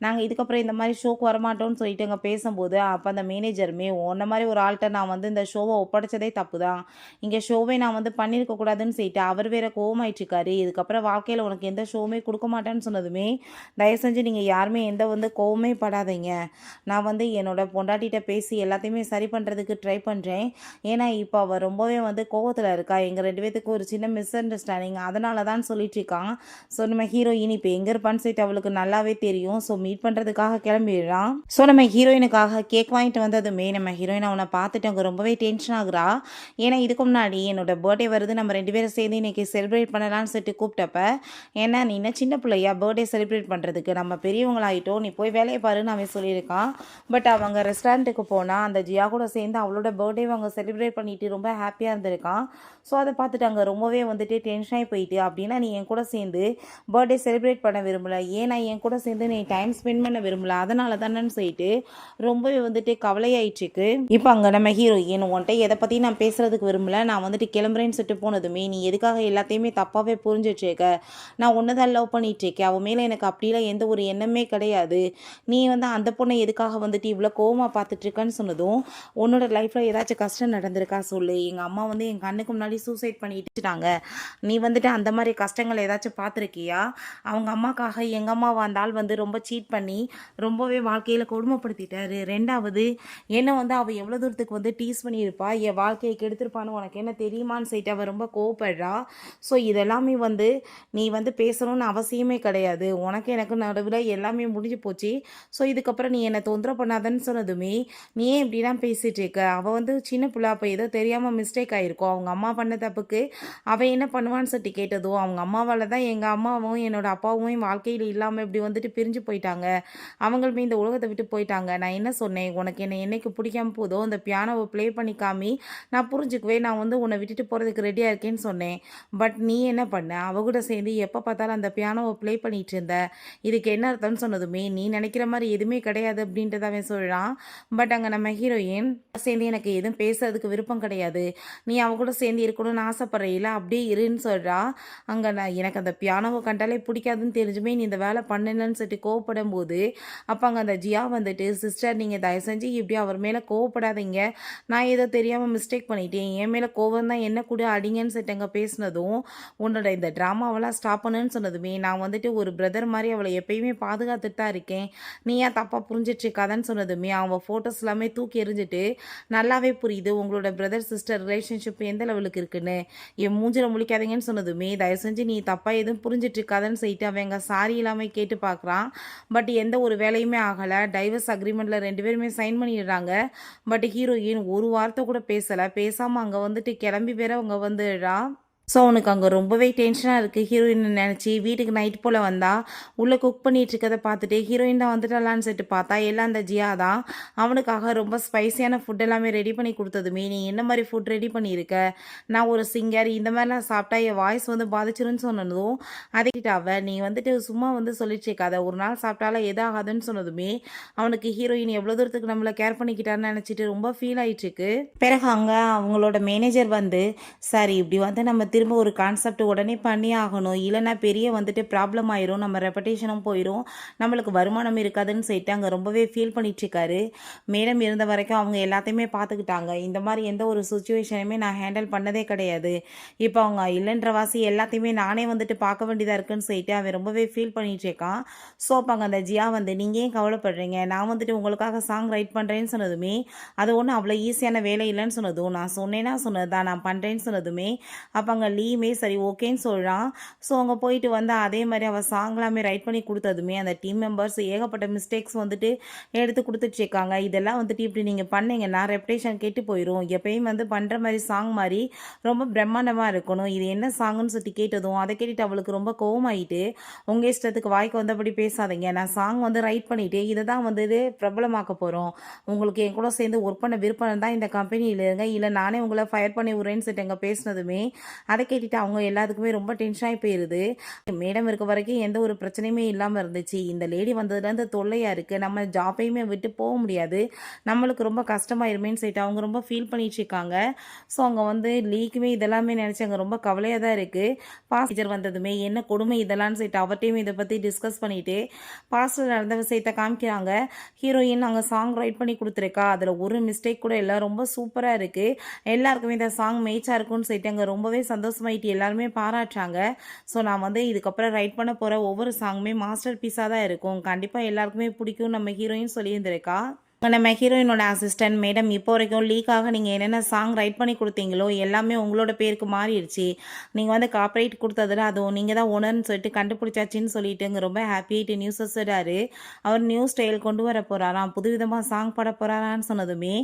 நாங்கள் இதுக்கப்புறம் இந்த மாதிரி ஷோக்கு வரமாட்டோம்னு சொல்லிட்டு அங்கே பேசும்போது அப்போ அந்த மேனேஜருமே உன்ன மாதிரி ஒரு ஆள்கிட்ட நான் வந்து இந்த ஷோவை ஒப்படைச்சதே தப்பு தான், இங்கே ஷோவை நான் வந்து பண்ணியிருக்கக்கூடாதுன்னு சொல்லிட்டு அவர் வேற கோவமாயிட்டுருக்காரு, இதுக்கப்புறம் வாழ்க்கையில் உனக்கு எந்த ஷோவுமே கொடுக்க மாட்டேன்னு சொன்னதுமே, தயவு செஞ்சு நீங்கள் யாருமே எந்த வந்து கோவமே படாதீங்க, நான் வந்து என்னோட பொண்டாட்டிகிட்ட பேசி எல்லாத்தையுமே சரி பண்ணுறதுக்கு ட்ரை பண்ணுறேன், ஏன்னா இப்போ அவள் ரொம்பவே வந்து கோவத்தில் இருக்கா, எங்கள் 2 பேத்துக்கு ஒரு சின்ன மிஸ் அண்டர்ஸ்டாண்டிங் அதனால தான் சொல்லிட்டு இருக்கான். ஸோ நம்ம ஹீரோயின் இப்போ எங்கே இருப்பான்னு சொல்லிட்டு அவளுக்கு நல்லாவே தெரியும். ஸோ மீட் பண்ணுறதுக்காக கிளம்பிடுறான். ஸோ நம்ம ஹீரோயினுக்காக கேக் வாங்கிட்டு வந்ததுமே நம்ம ஹீரோயின் அவனை பார்த்துட்டு அவங்க ரொம்பவே டென்ஷன் ஆகுறா. ஏன்னா இதுக்கு முன்னாடி என்னோட பர்த்டே வருது, நம்ம 2 பேரும் சேர்ந்து இன்றைக்கி செலிப்ரேட் பண்ணலான்னு சொல்லிட்டு கூப்பிட்டப்ப, ஏன்னா நீ என்ன சின்ன பிள்ளையா பர்த்டே செலிப்ரேட் பண்ணுறதுக்கு, நம்ம பெரியவங்களாயிட்டோம், நீ போய் வேலையை பாருன்னு அவன் சொல்லியிருக்கான். பட் அவங்க ரெஸ்டாரண்ட்டுக்கு போனால் அந்த ஜியா கூட சேர்ந்து அவளோட பர்த்டே அவங்க செலிப்ரேட் பண்ணிட்டு ரொம்ப ஹாப்பியாக இருந்திருக்கான். ஸோ அதை பார்த்துட்டு அங்கே ரொம்பவே வந்துட்டு டென்ஷனாகி போயிட்டு, அப்படின்னா நீ என் கூட சேர்ந்து பர்த்டே செலிப்ரேட் பண்ண விரும்பல, ஏன்னா என் கூட சேர்ந்து நீ டைம் ஸ்பெண்ட் பண்ண விரும்பல, அதனால தானேன்னு சொல்லிட்டு ரொம்பவே வந்துட்டு கவலையாயிட்டுருக்கு. இப்போ அங்கே நம்ம ஹீரோயின் உன்கிட்ட எதை பற்றி நான் பேசுகிறதுக்கு விரும்பல, நான் வந்துட்டு கிளம்புறேன்னு சொல்லிட்டு போனதுமே நீ எதுக்காக எல்லாத்தையுமே தப்பாகவே புரிஞ்சு வச்சுருக்க, நான் ஒன்று தான் லவ் பண்ணிகிட்ருக்கேன், அவன் மேலே எனக்கு அப்படிலாம் எந்த ஒரு எண்ணமே கிடையாது, நீ வந்து அந்த பொண்ணை எதுக்காக வந்துட்டு இவ்வளோ கோவமாக பார்த்துட்ருக்கன்னு சொன்னதும், உன்னோட லைஃப்பில் ஏதாச்சும் கஷ்டம் நடந்திருக்கா சொல்லு, எங்கள் அம்மா வந்து என் கண்ணுக்கு முன்னாடி சூசைட் பண்ணிட்டுட்டாங்க, நீ வந்துட்டு அந்த மாதிரி கஷ்டங்கள் ஏதாச்சும் பார்த்துருக்கியா, அவங்க அம்மாக்காக எங்கள் அம்மாவை அந்த ஆள் வந்து ரொம்ப சீட் பண்ணி ரொம்பவே வாழ்க்கையில் கொடுமைப்படுத்திட்டாரு, ரெண்டாவது என்னை வந்து அவள் எவ்வளோ தூரத்துக்கு வந்து டீஸ் பண்ணியிருப்பா, என் வாழ்க்கையை கெடுத்திருப்பான்னு உனக்கு என்ன தெரியுமான்னு சொல்லிட்டு அவள் ரொம்ப கோவப்படுறா. ஸோ இதெல்லாமே வந்து நீ வந்து பேசணும்னு அவசியமே கிடையாது, உனக்கு எனக்கு நடுவில் எல்லாமே முடிஞ்சு போச்சு, ஸோ இதுக்கப்புறம் நீ என்னை தொந்தரவு பண்ணாதன்னு சொன்னதுமே நீ ஏன் இப்படிலாம் பேசிகிட்டு இருக்க, அவள் வந்து சின்ன பிள்ளை, அப்போ ஏதோ தெரியாமல் மிஸ்டேக் ஆகிருக்கும், அவங்க அம்மா பண்ண தப்புக்கு அவள் என்ன பண்ணுவான்னு சொல்லிட்டு கேட்டதும், அவங்க அம்மாவால் தான் எங்கள் அம்மாவும் என்னோட அப்பாவும் வாழ்க்கையில் இல்லாமல் இப்படி வந்துட்டு பிரிஞ்சு போயிட்டாங்க, அவங்களுமே இந்த உலகத்தை விட்டு போயிட்டாங்க, நான் என்ன சொன்னேன், உனக்கு என்னை என்னைக்கு பிடிக்காம போதோ அந்த பியானோவை ப்ளே பண்ணி காமி, நான் புரிஞ்சுக்குவேன், நான் வந்து உன்னை விட்டுட்டு போகிறதுக்கு ரெடியாக இருக்கேன்னு சொன்னேன், பட் நீ என்ன பண்ண, அவ கூட சேர்ந்து எப்போ பார்த்தாலும் அந்த பியானோவை ப்ளே பண்ணிட்டு இருந்த, இதுக்கு என்ன அர்த்தம்னு சொன்னதுமே நீ நினைக்கிற மாதிரி எதுவுமே கிடையாது அப்படின்றத அவன் சொல்கிறான். பட் அங்கே நம்ம ஹீரோயின் சேர்ந்து எனக்கு எதுவும் பேசுறதுக்கு விருப்பம் கிடையாது, நீ அவ கூட சேர்ந்து இருக்கணும்னு ஆசைப்படுறீல, அப்படியே இருன்னு சொல்கிறா. அங்கே நான் எனக்கு அந்த பியானோவை கண்டாலே பிடிக்காதுன்னு தெரிஞ்சுமே நீ இந்த வேலை பண்ணலன்னு சொல்லிட்டு கோவப்படும் போது, அப்போ அங்கே அந்த ஜியா வந்துட்டு, சிஸ்டர் நீங்கள் தயவு செஞ்சு இப்படி அவர் மேலே கோவப்படாதீங்க, நான் ஏதோ தெரியாமல் மிஸ்டேக் பண்ணிட்டேன், என் மேலே கோவம் தான், என்ன கூட அடிங்கன்னு சொல்லிட்டு பேசினதும், உன்னோட இந்த ட்ராமாவெல்லாம் ஸ்டாப் பண்ணுன்னு சொன்னதுமே நான் வந்துட்டு ஒரு பிரதர் மாதிரி அவளை எப்பயுமே பாதுகாத்துட்டு தான் இருக்கேன், நீ ஏன் தப்பாக புரிஞ்சிட்ருக்காதன்னு சொன்னதுமே அவள் ஃபோட்டோஸ் எல்லாமே தூக்கி எறிஞ்சிட்டு, நல்லாவே புரியுது உங்களோட பிரதர் சிஸ்டர் ரிலேஷன்ஷிப் எந்த லெவலுக்கு இருக்குன்னு, என் மூஞ்சில் முழிக்காதீங்கன்னு சொன்னதுமே தயவு செஞ்சு நீ தப்பாக எதுவும் புரிஞ்சிட்ருக்காதன்னு சொல்லிட்டு அவங்க சாரி எல்லாமே கேட்டு பார்க்குறான். பட் எந்த ஒரு வேலையுமே ஆகலை, டைவர்ஸ் அக்ரிமெண்ட்டில் 2 பேருமே சைன் பண்ணிடுறாங்க. பட் ஹீரோயின் ஒரு வார்த்தை கூட பேசலை, பேசாமல் அங்கே வந்துட்டு கிளம்பி வேற அவங்க வந்துடுறா. ஸோ அவனுக்கு அங்கே ரொம்பவே டென்ஷனாக இருக்குது. ஹீரோயின் நினச்சி வீட்டுக்கு நைட் போல் வந்தால் உள்ளே குக் பண்ணிகிட்டு இருக்கதை பார்த்துட்டு ஹீரோயின் தான் வந்துடலான்னு சொல்லிட்டு பார்த்தா எல்லாம் அந்த ஜியா தான் அவனுக்காக ரொம்ப ஸ்பைசியான ஃபுட் எல்லாமே ரெடி பண்ணி கொடுத்ததுமே, நீ என்ன மாதிரி ஃபுட் ரெடி பண்ணியிருக்க, நான் ஒரு சிங்கர், இந்த மாதிரிலாம் சாப்பிட்டா என் வாய்ஸ் வந்து பாதிச்சிருன்னு சொன்னதும் அதேட்டாவ நீ வந்துட்டு சும்மா வந்து சொல்லிட்டு இருக்காத, ஒரு நாள் சாப்பிட்டாலும் எதாகாதுன்னு சொன்னதுமே அவனுக்கு ஹீரோயின் எவ்வளோ தூரத்துக்கு நம்மளை கேர் பண்ணிக்கிட்டான்னு நினச்சிட்டு ரொம்ப ஃபீல் ஆகிட்டுருக்கு. பிறகு அங்கே அவங்களோட மேனேஜர் வந்து, சரி இப்படி வந்து நம்ம திரும்ப ஒரு கான்செப்ட் உடனே பண்ணி ஆகணும், இல்லைனா பெரிய வந்துட்டு ப்ராப்ளம் ஆயிரும், நம்ம ரெப்படேஷனும் போயிடும், நம்மளுக்கு வருமானம் இருக்காதுன்னு சொல்லிட்டு அங்கே ரொம்பவே ஃபீல் பண்ணிட்டுருக்காரு. மேடம் இருந்த வரைக்கும் அவங்க எல்லாத்தையுமே பார்த்துக்கிட்டாங்க, இந்த மாதிரி எந்த ஒரு சுச்சுவேஷனையுமே நான் ஹேண்டில் பண்ணதே கிடையாது, இப்போ அவங்க இல்லைன்ற வாசி எல்லாத்தையுமே நானே வந்துட்டு பார்க்க வேண்டியதாக இருக்குன்னு சொல்லிட்டு அவன் ரொம்பவே ஃபீல் பண்ணிட்டு இருக்கான். ஸோ அப்போ அங்கே அந்த ஜியா வந்து, நீங்கள் ஏன் கவலைப்படுறீங்க, நான் வந்துட்டு உங்களுக்காக சாங் ரைட் பண்ணுறேன்னு சொன்னதுமே, அது ஒன்றும் அவ்வளோ ஈஸியான வேலை இல்லைன்னு சொன்னதும், நான் சொன்னேன்னா சொன்னதுதான் நான் பண்ணுறேன்னு சொன்னதுமே அப்போ அங்கே லீமே சரி ஓகேன்னு சொல்கிறான். ஸோ அங்கே போயிட்டு வந்து அதே மாதிரி அவள் சாங்லாமே ரைட் பண்ணி கொடுத்ததுமே அந்த டீம் மெம்பர்ஸ் ஏகப்பட்ட மிஸ்டேக்ஸ் வந்துட்டு எடுத்து கொடுத்துட்ருக்காங்க, இதெல்லாம் வந்துட்டு இப்படி நீங்கள் பண்ணீங்கன்னா ரெப்டேஷன் கெட்டு போயிடும், எப்பயும் வந்து பண்ணுற மாதிரி சாங் மாதிரி ரொம்ப பிரம்மாண்டமாக இருக்கணும், இது என்ன சாங்குன்னு சொல்லி கேட்டதும் அதை கேட்டுட்டு அவளுக்கு ரொம்ப கோவமாயிட்டு, உங்கள் இஷ்டத்துக்கு வாய்க்கு வந்தபடி பேசாதீங்க, நான் சாங் வந்து ரைட் பண்ணிவிட்டு இதை தான் வந்து பிரபலமாக்க போகிறோம், உங்களுக்கு என் கூட சேர்ந்து ஒர்க் பண்ண விருப்பம் தான் இந்த கம்பெனியில் இருங்க, இல்லை நானே உங்களை ஃபயர் பண்ணி விட்றேன்னு சொல்லிட்டு எங்கே பேசினதுமே அதை கேட்டுட்டு அவங்க எல்லாத்துக்குமே ரொம்ப டென்ஷனாகி போயிடுது. மேடம் இருக்க வரைக்கும் எந்த ஒரு பிரச்சனையுமே இல்லாமல் இருந்துச்சு, இந்த லேடி வந்ததுலேருந்து தொல்லையாக இருக்குது, நம்ம ஜாப்பையுமே விட்டு போக முடியாது, நம்மளுக்கு ரொம்ப கஷ்டமாயிருமேன்னு சொல்லிட்டு அவங்க ரொம்ப ஃபீல் பண்ணிட்டு இருக்காங்க. ஸோ அவங்க வந்து லீக்குமே இதெல்லாமே நினச்சி அங்கே ரொம்ப கவலையாக தான் இருக்குது. பாஸ்டர் வந்ததுமே என்ன கொடுமை இதெல்லாம்னு சொல்லிட்டு அவர்கிட்டையும் இதை பற்றி டிஸ்கஸ் பண்ணிவிட்டு பாஸ்டர் நடந்த விஷயத்தை காமிக்கிறாங்க. ஹீரோயின் அங்கே சாங் ரைட் பண்ணி கொடுத்துருக்கா, அதில் ஒரு மிஸ்டேக் கூட இல்லை, ரொம்ப சூப்பராக இருக்குது, எல்லாருக்குமே இந்த சாங் மேட்சாக இருக்குன்னு சொல்லிட்டு அங்கே ரொம்பவே சந்தோஷமாயிட்டு எல்லாருமே பாராட்டுறாங்க. ஸோ நான் வந்து இதுக்கப்புறம் ரைட் பண்ண போகிற ஒவ்வொரு சாங்குமே மாஸ்டர் பீஸாக தான் இருக்கும், கண்டிப்பாக எல்லாருக்குமே பிடிக்கும் நம்ம ஹீரோயின் சொல்லியிருந்திருக்கா. நம்ம ஹீரோயினோட அசிஸ்டன்ட், மேடம் இப்போ வரைக்கும் லீக்காக நீங்கள் என்னென்ன சாங் ரைட் பண்ணி கொடுத்தீங்களோ எல்லாமே உங்களோட பேருக்கு மாறிடுச்சு, நீங்கள் வந்து காப்பரேட் கொடுத்ததில் அதுவும் நீங்கள் தான் ஓனர்னு சொல்லிட்டு கண்டுபிடிச்சாச்சின்னு சொல்லிட்டு ரொம்ப ஹாப்பியாகிட்டு நியூஸ் சொல்கிறாரு. அவர் நியூ ஸ்டைல் கொண்டு வர போகிறாராம், புதுவிதமாக சாங் பாட போகிறாரான்னு சொன்னதுமே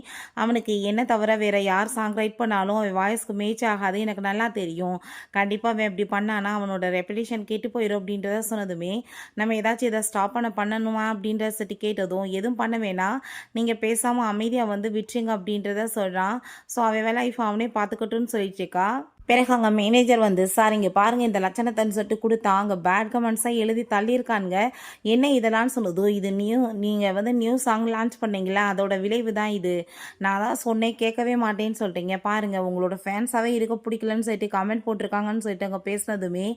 அவனுக்கு என்ன தவிர வேறு யார் சாங் ரைட் பண்ணாலும் அவன் வாய்ஸ்க்கு மேட்ச் ஆகாது, எனக்கு நல்லா தெரியும், கண்டிப்பாக அவன் இப்படி பண்ணானா அவனோட ரெப்புடேஷன் கெட்டு போயிடும் அப்படின்றத சொன்னதுமே, நம்ம ஏதாச்சும் இதை ஸ்டாப் பண்ணணுமா அப்படின்றத சட்டி கேட்டதும், எதுவும் பண்ண வேணாம், நீங்கள் பேசாமல் அமைதியாக வந்து விட்டுருங்க அப்படின்றத சொல்கிறான். ஸோ அவன் லைஃப் அவனே பார்த்துக்கட்டும்னு சொல்லிட்டு இருக்கா. பிறகு அங்கே மேனேஜர் வந்து, சார் இங்கே பாருங்கள் இந்த லட்சணத்தைன்னு சொல்லிட்டு கொடுத்தா அங்கே பேட் கமெண்ட்ஸாக எழுதி தள்ளியிருக்கானுங்க. என்ன இதெல்லாம் சொல்லுதோ, இது நீங்கள் வந்து நியூ சாங் லான்ச் பண்ணீங்களா, அதோட விளைவு தான் இது. நான் தான் சொன்னேன் கேட்கவே மாட்டேன்னு சொல்லிட்டீங்க. பாருங்கள் உங்களோட ஃபேன்ஸாகவே இருக்க பிடிக்கலன்னு சொல்லிட்டு கமெண்ட் போட்டிருக்காங்கன்னு சொல்லிட்டு அங்கே பேசினதுமே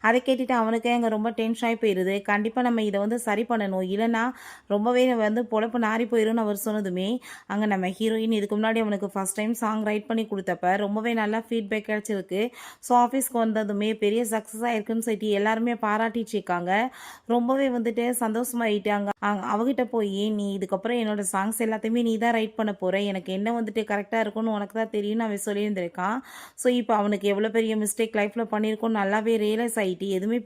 அதை கேட்டுட்டு அவனுக்கே அங்கே ரொம்ப டென்ஷன் ஆகி போயிடுது. கண்டிப்பாக நம்ம இதை வந்து சரி பண்ணணும், இல்லைன்னா ரொம்பவே வந்து பொழப்பு நாரி போயிடும்னு அவர் சொன்னதுமே அங்கே நம்ம ஹீரோயின் இதுக்கு முன்னாடி அவனுக்கு ஃபஸ்ட் டைம் சாங் ரைட் பண்ணி கொடுத்தப்ப ரொம்பவே நல்லா ஃபீட்பேக் கிடச்சிருக்கு. ஸோ ஆஃபீஸ்க்கு வந்ததுமே பெரிய சக்ஸஸ் ஆயிருக்குன்னு சொல்லிட்டு எல்லாருமே பாராட்டிட்டு இருக்காங்க. ரொம்பவே வந்துட்டு சந்தோஷமாயிட்டாங்க. அவகிட்ட போய், நீ இதுக்கப்புறம் என்னோட சாங்ஸ் எல்லாத்தையுமே நீ தான் ரைட் பண்ண போற, எனக்கு என்ன வந்துட்டு கரெக்டாக இருக்கும்னு உனக்கு தான் தெரியும்னு அவன் சொல்லியிருந்திருக்கான். ஸோ இப்போ அவனுக்கு எவ்வளோ பெரிய மிஸ்டேக் லைஃப்பில் பண்ணியிருக்கோன்னு நல்லாவே ரியலைஸ் ஆகிட்டு எதுவுமே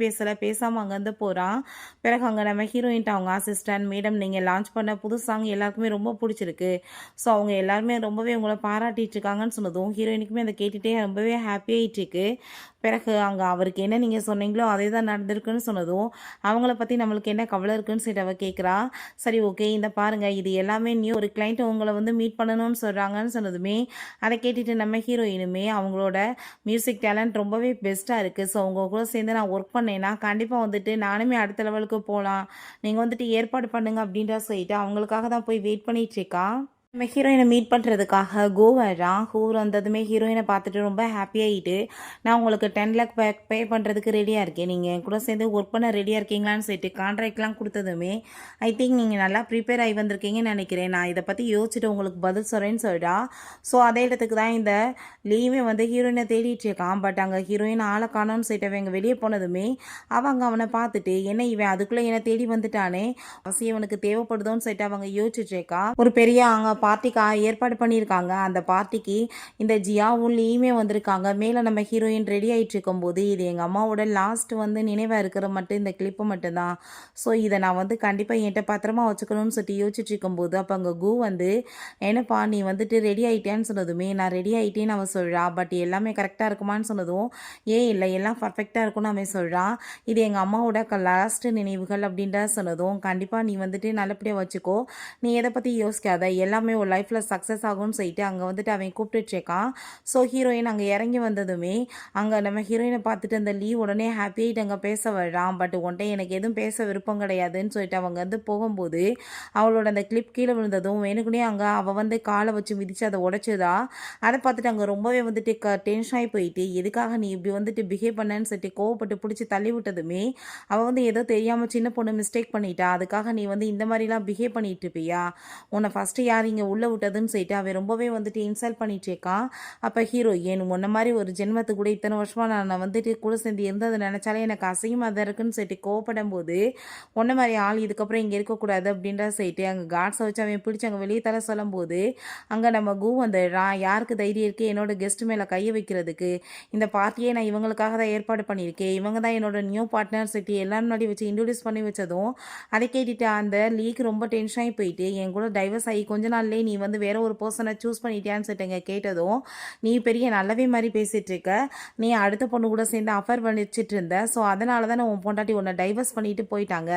பேசாமல் அங்கேருந்து போகிறான். பிறகு அங்கே நம்ம ஹீரோயின்ட்டு அவங்க அசிஸ்டன்ட், மேடம் நீங்கள் லான்ச் பண்ண புது சாங் எல்லாருக்குமே ரொம்ப பிடிச்சிருக்கு, ஸோ அவங்க எல்லாருமே ரொம்பவே உங்களை பாராட்டிட்டு இருக்காங்கன்னு சொன்னதும் ஹீரோயினுக்குமே அதை கேட்டுகிட்டே ரொம்பவே ஹாப்பியாகிட்டுருக்கு. பிறகு அங்கே அவருக்கு என்ன நீங்கள் சொன்னீங்களோ அதே தான் நடந்திருக்குன்னு சொன்னதும் அவங்கள பற்றி நம்மளுக்கு என்ன கவலை இருக்குன்னு சொல்லிட்டு அவள் கேட்குறா. சரி ஓகே, இந்த பாருங்கள் இது எல்லாமே நியூ ஒரு கிளைண்ட் உங்களை வந்து மீட் பண்ணணும்னு சொல்கிறாங்கன்னு சொன்னதுமே அதை கேட்டுட்டு நம்ம ஹீரோயினுமே அவங்களோட மியூசிக் டேலண்ட் ரொம்பவே பெஸ்ட்டாக இருக்குது, ஸோ அவங்க கூட சேர்ந்து நான் ஒர்க் பண்ணேன்னா கண்டிப்பாக வந்துட்டு நானுமே அடுத்த லெவலுக்கு போகலாம், நீங்கள் வந்துட்டு ஏற்பாடு பண்ணுங்க அப்படின்ற சொல்லிட்டு அவங்களுக்காக தான் போய் வெயிட் பண்ணிட்டு இருக்கா. நம்ம ஹீரோயினை மீட் பண்ணுறதுக்காக கோ வர்றான். கோ வந்ததுமே ஹீரோயினை பார்த்துட்டு ரொம்ப ஹாப்பியாகிட்டு, நான் உங்களுக்கு 10 லேக் பே பண்ணுறதுக்கு ரெடியாக இருக்கேன், நீங்கள் என் கூட சேர்ந்து ஒர்க் பண்ண ரெடியாக இருக்கீங்களான்னு சொல்லிட்டு கான்ட்ராக்ட்லாம் கொடுத்ததுமே ஐ திங்க் நீங்கள் நல்லா ப்ரிப்பேர் ஆகி வந்திருக்கீங்கன்னு நினைக்கிறேன், நான் இதை பற்றி யோசிச்சுட்டு உங்களுக்கு பதில் சொல்கிறேன்னு சொல்லிட்டா. ஸோ அதே இடத்துக்கு தான் இந்த லீவே வந்து ஹீரோயினை தேடிட்டு இருக்கான். பட் அங்கே ஹீரோயின் ஆளை காணோன்னு சொல்லிட்டு அவங்க வெளியே போனதுமே அவங்க அவனை பார்த்துட்டு, என்ன இவன் அதுக்குள்ளே என்னை தேடி வந்துட்டானே, அவசியம் அவனுக்கு தேவைப்படுதோன்னு சொல்லிட்டு அவங்க யோசிச்சுட்டு இருக்கா. ஒரு பெரிய அங்கே பார்ட்டிக்காக ஏற்பாடு பண்ணியிருக்காங்க. அந்த பார்ட்டிக்கு இந்த ஜியாவும் லீயுமே வந்திருக்காங்க. மேலே நம்ம ஹீரோயின் ரெடி ஆகிட்டு இருக்கும்போது, இது எங்கள் அம்மாவோட லாஸ்ட் வந்து நினைவாக இருக்கிற மட்டும் இந்த கிளிப்பு மட்டும்தான், ஸோ இதை நான் வந்து கண்டிப்பாக என்கிட்ட பத்திரமா வச்சுக்கணும்னு சொல்லிட்டு யோசிச்சுட்டு இருக்கும்போது அப்போ அங்கே கு வந்து, என்னப்பா நீ வந்துட்டு ரெடி ஆகிட்டேன்னு சொன்னதுமே நான் ரெடி ஆகிட்டேன்னு அவன் சொல்கிறா. பட் எல்லாமே கரெக்டாக இருக்குமான்னு சொன்னதும் ஏன் இல்லை எல்லாம் பர்ஃபெக்டாக இருக்கும்னு அவன் சொல்கிறான். இது எங்கள் அம்மாவோட லாஸ்ட் நினைவுகள் அப்படின்ற சொன்னதும் கண்டிப்பாக நீ வந்துட்டு நல்லபடியாக வச்சுக்கோ, நீ எதை பற்றி யோசிக்காத, எல்லாமே ஒரு லைஃப்பில் சக்ஸஸ் ஆகும்னு சொல்லிட்டு அங்கே வந்துட்டு அவன் கூப்பிட்டுருக்கான். ஸோ ஹீரோயின் அங்கே இறங்கி வந்ததுமே அங்கே நம்ம ஹீரோயினை பார்த்துட்டு அந்த லீவ் உடனே ஹாப்பியாகிட்டு அங்கே பேச வர்றான். பட் ஒன்றை எனக்கு எதுவும் பேச விருப்பம் கிடையாதுன்னு சொல்லிட்டு அவங்க வந்து போகும்போது அவளோட அந்த கிளிப் கீழே விழுந்ததும் வேணுக்குனே அங்கே அவள் வந்து காலை வச்சு மிதித்து அதை உடச்சிதா. அதை பார்த்துட்டு அங்கே ரொம்பவே வந்துட்டு டென்ஷன் ஆகி போயிட்டு, எதுக்காக நீ இப்படி வந்துட்டு பிஹேவ் பண்ணேன்னு சொல்லிட்டு கோவப்பட்டு பிடிச்சி தள்ளி விட்டதுமே அவள் வந்து ஏதோ தெரியாமல் சின்ன பொண்ணு மிஸ்டேக் பண்ணிட்டா, அதுக்காக நீ வந்து இந்த மாதிரிலாம் பிஹேவ் பண்ணிட்டு இருப்பியா, உன்னை ஃபஸ்ட்டு யார் இங்கே உள்ளே விட்டதுன்னு சொல்லிட்டு அவன் ரொம்பவே வந்துட்டு இன்சல்ட் பண்ணிட்டு இருக்கான். அப்போ ஹீரோ, ஏன் முன்ன மாதிரி ஒரு ஜென்மத்துக்கு கூட இத்தனை வருஷமாக நான் வந்துட்டு கூட சேர்ந்து இருந்ததை நினச்சாலே எனக்கு அசிங்கமாக தான் இருக்குன்னு சொல்லிட்டு கோவப்படும் போது, ஒன்ன மாதிரி ஆள் இதுக்கப்புறம் இங்கே இருக்கக்கூடாது அப்படின்ற சொல்லிட்டு அங்கே கார்ட்ஸை வச்சு அவன் பிடிச்சி அங்கே வெளியே தர சொல்லும் போது அங்கே நம்ம கு வந்துடுறான். யாருக்கு தைரியம் இருக்குது என்னோட கெஸ்ட் மேலே கையை வைக்கிறதுக்கு, இந்த பார்ட்டியை நான் இவங்களுக்காக தான் ஏற்பாடு பண்ணியிருக்கேன், இவங்க தான் என்னோட நியூ பார்ட்னர் சொல்லிட்டு எல்லாரும் முன்னாடி வச்சு இன்ட்ரடியூஸ் பண்ணி வச்சதும் அதை கேட்டுட்டு அந்த லீக் ரொம்ப டென்ஷன் ஆகி போயிட்டு, என் கூட டைவர்ஸ் ஆகி கொஞ்ச நாள்லேயே நீ வந்து வேற ஒரு பர்சனை சூஸ் பண்ணிட்டியான்னு சொல்லிட்டுங்க கேட்டதும், நீ பெரிய நல்லவே மாதிரி பேசிகிட்டு இருக்க, நீ அடுத்த பொண்ணு கூட சேர்ந்து அஃபர் பண்ணிச்சுட்டு இருந்த, ஸோ அதனால தான் உன் பொண்டாட்டி உன்னை டைவர்ஸ் பண்ணிட்டு போயிட்டாங்க,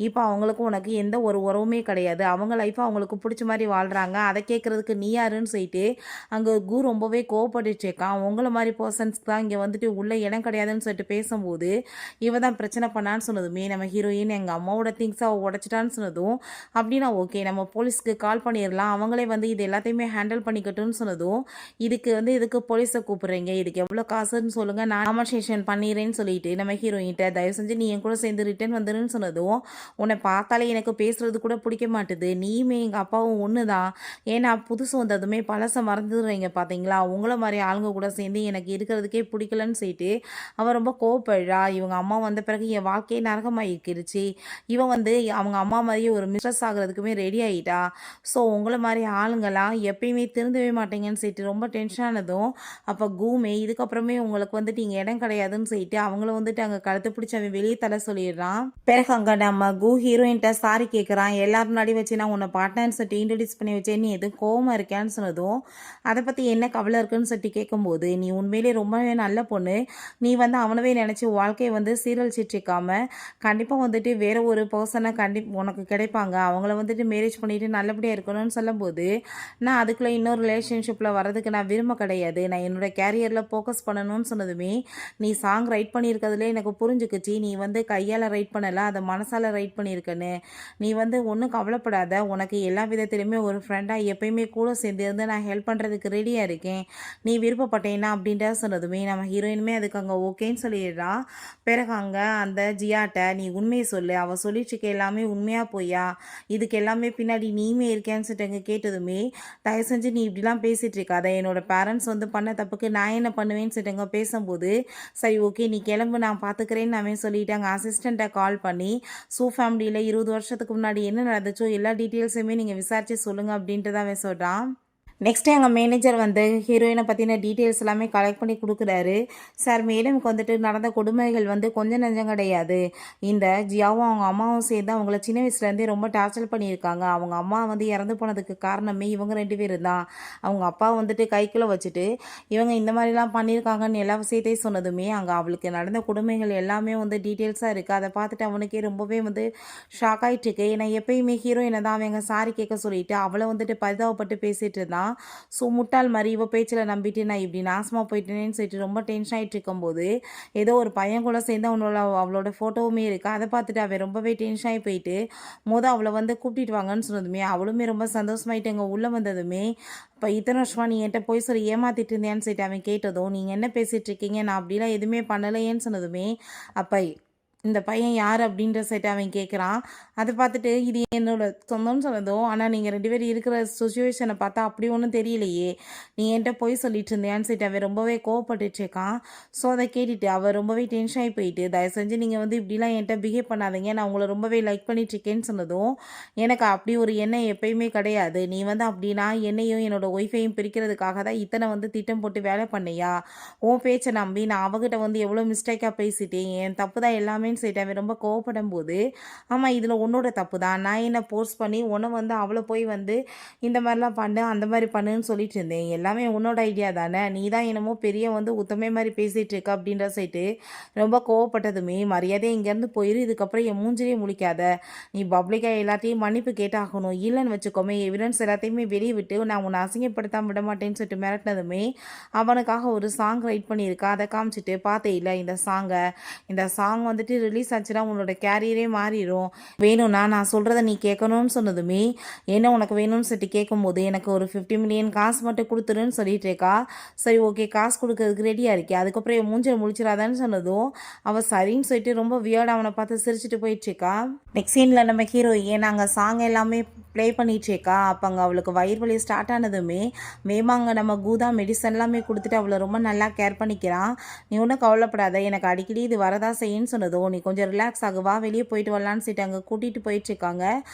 இப்போ அவங்களுக்கும் உனக்கு எந்த ஒரு உறவுமே கிடையாது, அவங்க லைஃப்பை அவங்களுக்கு பிடிச்ச மாதிரி வாழ்கிறாங்க, அதை கேட்குறதுக்கு நீ யாருன்னு சொல்லிட்டு அங்கே கு ரொம்பவே கோவப்பட்டுட்டு இருக்கான். உங்களை மாதிரி பர்சன்ஸ்க்கு தான் இங்கே வந்துட்டு உள்ள இடம் கிடையாதுன்னு சொல்லிட்டு பேசும்போது இவ தான் பிரச்சனை பண்ணான்னு சொன்னதுமே நம்ம ஹீரோயின் எங்கள் அம்மாவோட திங்ஸை அவள் உடச்சிட்டான்னு சொன்னதும், அப்படின்னா ஓகே நம்ம போலீஸ்க்கு கால் பண்ணிடலாம், அவங்களே வந்து இது எல்லாத்தையுமே ஹேண்டில் பண்ணிக்கட்டும்னு சொன்னதும், இதுக்கு போலீஸை கூப்பிட்றீங்க, இதுக்கு எவ்வளோ காசுன்னு சொல்லுங்கள், நான் காம்பன்சேஷன் பண்ணிடுறேன்னு சொல்லிட்டு நம்ம ஹீரோயின்ட்ட தயவு செஞ்சு நீ என் கூட சேர்ந்து ரிட்டர்ன் வந்துருன்னு சொன்னதும், உன்னை பார்த்தாலே எனக்கு பேசுறது கூட பிடிக்க மாட்டுது, நீயுமே எங்கள் அப்பாவும் ஒன்று தான், ஏன்னா புதுசு வந்ததுமே பழசை மறந்துடுறீங்க பார்த்தீங்களா, உங்களை மாதிரி ஆளுங்க கூட சேர்ந்து எனக்கு இருக்கிறதுக்கே பிடிக்கலன்னு சொல்லிட்டு அவன் ரொம்ப கோவப்படுறா. இவங்க அம்மா வந்த பிறகு என் வாழ்க்கையே நரகமாகிருச்சு, இவன் வந்து அவங்க அம்மா மாதிரியே ஒரு மிஸ்ட்ரஸ் ஆகிறதுக்குமே ரெடி ஆகிட்டா, ஸோ உங்களை மாதிரி ஆளுங்களாம் எப்பயுமே திருந்தவே மாட்டேங்கன்னு சொல்லிட்டு ரொம்ப டென்ஷன் ஆனதும் அப்போ கூமே இதுக்கப்புறமே உங்களுக்கு வந்துட்டு இங்கே இடம் கிடையாதுன்னு சொல்லிட்டு அவங்கள வந்துட்டு அங்கே கழுத்து பிடிச்சி அவன் வெளியே தலை சொல்லிடுறான். பிறகு அங்கே நம்ம கு ஹீரோயின்ட்ட சாரி கேட்குறான், எல்லாரும் முன்னாடி வச்சு நான் உன்னை பார்ட்னர்னு சொல்லிட்டு இன்ட்ரடியூஸ் பண்ணி வச்சேன், நீ எதுவும் கோவமாக இருக்கான்னு சொன்னதும் அதை பற்றி என்ன கவலை இருக்குன்னு சொல்லிட்டு கேட்கும்போது, நீ உண்மையிலே ரொம்பவே நல்ல பொண்ணு, நீ வந்து அவனவே நினச்சி வாழ்க்கையை வந்து சீரழிச்சிட்ருக்காம கண்டிப்பாக வந்துட்டு வேற ஒரு பர்சனை உனக்கு கிடைப்பாங்க, அவங்கள வந்துட்டு மேரேஜ் பண்ணிட்டு நல்லபடியாக இருக்கணும்னு சொல்ல சொல்லும்போது, நான் அதுக்குள்ளே இன்னொரு ரிலேஷன்ஷிப்பில் வரதுக்கு நான் விரும்ப கிடையாது. நான் என்னோட கேரியரில் ஃபோக்கஸ் பண்ணணும்னு சொன்னதுமே, நீ சாங் ரைட் பண்ணியிருக்கிறதுலே எனக்கு புரிஞ்சுக்குச்சு. நீ வந்து கையால் ரைட் பண்ணலை, அதை மனசால் ரைட் பண்ணியிருக்கன்னு. நீ வந்து ஒன்றும் கவலைப்படாத. உனக்கு எல்லா விதத்துலையுமே ஒரு ஃப்ரெண்டாக எப்பயுமே கூட சேர்ந்து இருந்து நான் ஹெல்ப் பண்ணுறதுக்கு ரெடியாக இருக்கேன். நீ விருப்பப்பட்டேன்னா அப்படின்ற சொன்னதுமே நம்ம ஹீரோயினுமே அதுக்கு அங்கே ஓகேன்னு சொல்லிடுறா. பிறகு அங்கே அந்த ஜியாட்ட நீ உண்மையை சொல்லு, அவள் சொல்லிட்டுருக்க எல்லாமே உண்மையாக போயா, இதுக்கு எல்லாமே பின்னாடி நீயுமே இருக்கேன்னு சொல்லிட்டு அங்கே கேட்டதுமே, தயவு செஞ்சு நீ இப்படிலாம் பேசிகிட்டு இருக்காத, என்னோட பேரண்ட்ஸ் வந்து பண்ண தப்புக்கு நான் என்ன பண்ணுவேன்னு சொல்லிட்டு அங்கே பேசும்போது, சரி ஓகே நீ கிளம்பு நான் பார்த்துக்கிறேன்னு அவன் சொல்லிட்டு அங்கே அசிஸ்டண்ட்டை கால் பண்ணி, ஃபேமிலியில் 20 வருஷத்துக்கு முன்னாடி என்ன நடந்துச்சோ எல்லா டீட்டெயில்ஸுமே நீங்கள் விசாரித்து சொல்லுங்கள் அப்படின்ட்டு தான் அவன் சொல்கிறான். நெக்ஸ்ட்டு எங்கள் மேனேஜர் வந்து ஹீரோயினை பற்றின டீட்டெயில்ஸ் எல்லாமே கலெக்ட் பண்ணி கொடுக்குறாரு. சார் மேடமுக்கு வந்துட்டு நடந்த கொடுமைகள் வந்து கொஞ்சம் நஞ்சம் கிடையாது. இந்த ஜியாவும் அவங்க அம்மாவும் சேர்ந்து அவங்கள சின்ன வயசுலேருந்தே ரொம்ப டார்ச்சர் பண்ணியிருக்காங்க. அவங்க அம்மா வந்து இறந்து போனதுக்கு காரணமே இவங்க 2 பேரும் தான். அவங்க அப்பா வந்துட்டு கைக்குள்ளே வச்சுட்டு இவங்க இந்த மாதிரிலாம் பண்ணியிருக்காங்கன்னு எல்லா விஷயத்தையும் சொன்னதுமே அங்கே அவளுக்கு நடந்த கொடுமைகள் எல்லாமே வந்து டீட்டெயில்ஸாக இருக்குது. அதை பார்த்துட்டு அவனுக்கே ரொம்பவே வந்து ஷாக் ஆகிட்டு இருக்கு. ஏன்னா எப்பயுமே ஹீரோயினை தான் அவங்க சாரி கேட்க சொல்லிட்டு அவளை வந்துட்டு பரிதாபப்பட்டு பேசிகிட்டு இருந்தான். ஸோ முட்டாள் மாதிரி இவ பேச்சில் நம்பிட்டு நான் இப்படி நாசமாக போயிட்டேனேன்னு சொல்லிட்டு ரொம்ப டென்ஷன் ஆகிட்டு இருக்கும்போது ஏதோ ஒரு பையன் கூட சேர்ந்து அவளோட ஃபோட்டோவுமே இருக்குது. அதை பார்த்துட்டு அவன் ரொம்பவே டென்ஷன் ஆகி போயிட்டு அவளை வந்து கூப்பிட்டு வாங்கன்னு சொன்னதுமே அவளுமே ரொம்ப சந்தோஷமாயிட்டு அங்கே உள்ளே வந்ததுமே, இப்போ இத்தனை வருஷமா நீ என்கிட்ட போய் சொல்லி ஏமாத்திட்டு இருந்தேன்னு சொல்லிட்டு அவன் கேட்டதும், நீங்கள் என்ன பேசிகிட்டு இருக்கீங்க, நான் அப்படிலாம் எதுவுமே பண்ணலையேன்னு சொன்னதுமே, அப்போ இந்த பையன் யார் அப்படின்ற சைட்டு அவன் கேட்குறான். அதை பார்த்துட்டு இது என்னோட சொந்தம்னு சொன்னதும், ஆனால் நீங்கள் 2 பேரும் இருக்கிற சுச்சுவேஷனை பார்த்தா அப்படி ஒன்றும் தெரியலையே, நீ என்கிட்ட போய் சொல்லிட்டு இருந்தியான்னு சொல்லிட்டு அவன் ரொம்பவே கோவப்பட்டுருக்கான். ஸோ அதை கேட்டுட்டு அவள் ரொம்பவே டென்ஷன் ஆகி போயிட்டு, தயவு செஞ்சு நீங்கள் வந்து இப்படிலாம் என்கிட்ட பிஹேவ் பண்ணாதீங்க, நான் உங்களை ரொம்பவே லைக் பண்ணிட்டுருக்கேன்னு சொன்னதும், எனக்கு அப்படி ஒரு எண்ணம் எப்பயுமே கிடையாது. நீ வந்து அப்படின்னா என்னையும் என்னோட ஒய்ஃபையும் பிரிக்கிறதுக்காக தான் இத்தனை வந்து திட்டம் போட்டு வேலை பண்ணியா, உன் பேச்சை நம்பி நான் அவகிட்ட வந்து எவ்வளோ மிஸ்டேக்காக பேசிட்டேன், என் தப்பு தான் எல்லாமே சொல்லிட்டு அவன் ரொம்ப கோவப்படும் போது, ஆமாம் இதில் உன்னோட தப்பு தான், நான் என்ன ஃபோர்ஸ் பண்ணி உன்னை வந்து அவளை போய் வந்து இந்த மாதிரிலாம் பண்ணு அந்த மாதிரி பண்ணுன்னு சொல்லிட்டு இருந்தேன், எல்லாமே உன்னோட ஐடியா தானே, நீ தான் என்னமோ பெரிய வந்து உத்தமே மாதிரி பேசிகிட்டு இருக்க அப்படின்ற சைட்டு ரொம்ப கோவப்பட்டதுமே, மரியாதை இங்கேருந்து போயிரு, இதுக்கப்புறம் என் மூஞ்சிலே முழிக்காத, நீ பப்ளிக்காக எல்லாத்தையும் மன்னிப்பு கேட்டாகணும், இல்லைன்னு வச்சுக்கோமே எவிடன்ஸ் எல்லாத்தையுமே வெளியே விட்டு நான் உன்னை அசிங்கப்படுத்தாமல் விட மாட்டேன்னு சொல்லிட்டு மிரட்டினதுமே அவனுக்காக ஒரு சாங் ரைட் பண்ணியிருக்கா. அதை காமிச்சிட்டு பார்த்தே இல்லை இந்த சாங் வந்துட்டு ரிலீஸ் ஆச்சுன்னா உன்னோட கேரியரே மாறிடும், வேணும்னா நான் சொல்கிறத நீ கேட்கணும்னு சொன்னதுமே, என்ன உனக்கு வேணும்னு சொல்லிட்டு கேட்கும்போது எனக்கு ஒரு 50 மில்லியன் காசு மட்டும் கொடுத்துருன்னு சொல்லிட்டு இருக்கா. சரி ஓகே காசு கொடுக்கறதுக்கு ரெடியாக இருக்கே, அதுக்கப்புறம் என் மூஞ்சில் முழிச்சிடாதான்னு சொன்னதும் அவள் சரின்னு சொல்லிட்டு ரொம்ப வியர்டாக அவனை பார்த்து சிரிச்சுட்டு போயிட்டுருக்கா. நெக்ஸ்ட் சீனில் நம்ம ஹீரோயின் நாங்கள் சாங் எல்லாமே ப்ளே பண்ணிகிட்ருக்கா. அப்போ அங்கே அவளுக்கு வயிறு வலி ஸ்டார்ட் ஆனதுமே மேமாங்க நம்ம கூதா மெடிசன் எல்லாமே கொடுத்துட்டு அவளை ரொம்ப நல்லா கேர் பண்ணிக்கிறான். நீ ஒன்றும் கவலைப்படாத, எனக்கு அடிக்கடி இது வரதா செய்யுன்னு சொன்னதும், நீ கொஞ்சம் ரிலாக்ஸ் ஆகுவா, வெளியே போயிட்டு வரலான்னு சொல்லிட்டு அங்கே கூட்டிகிட்டு போயிட்டுருக்காங்க.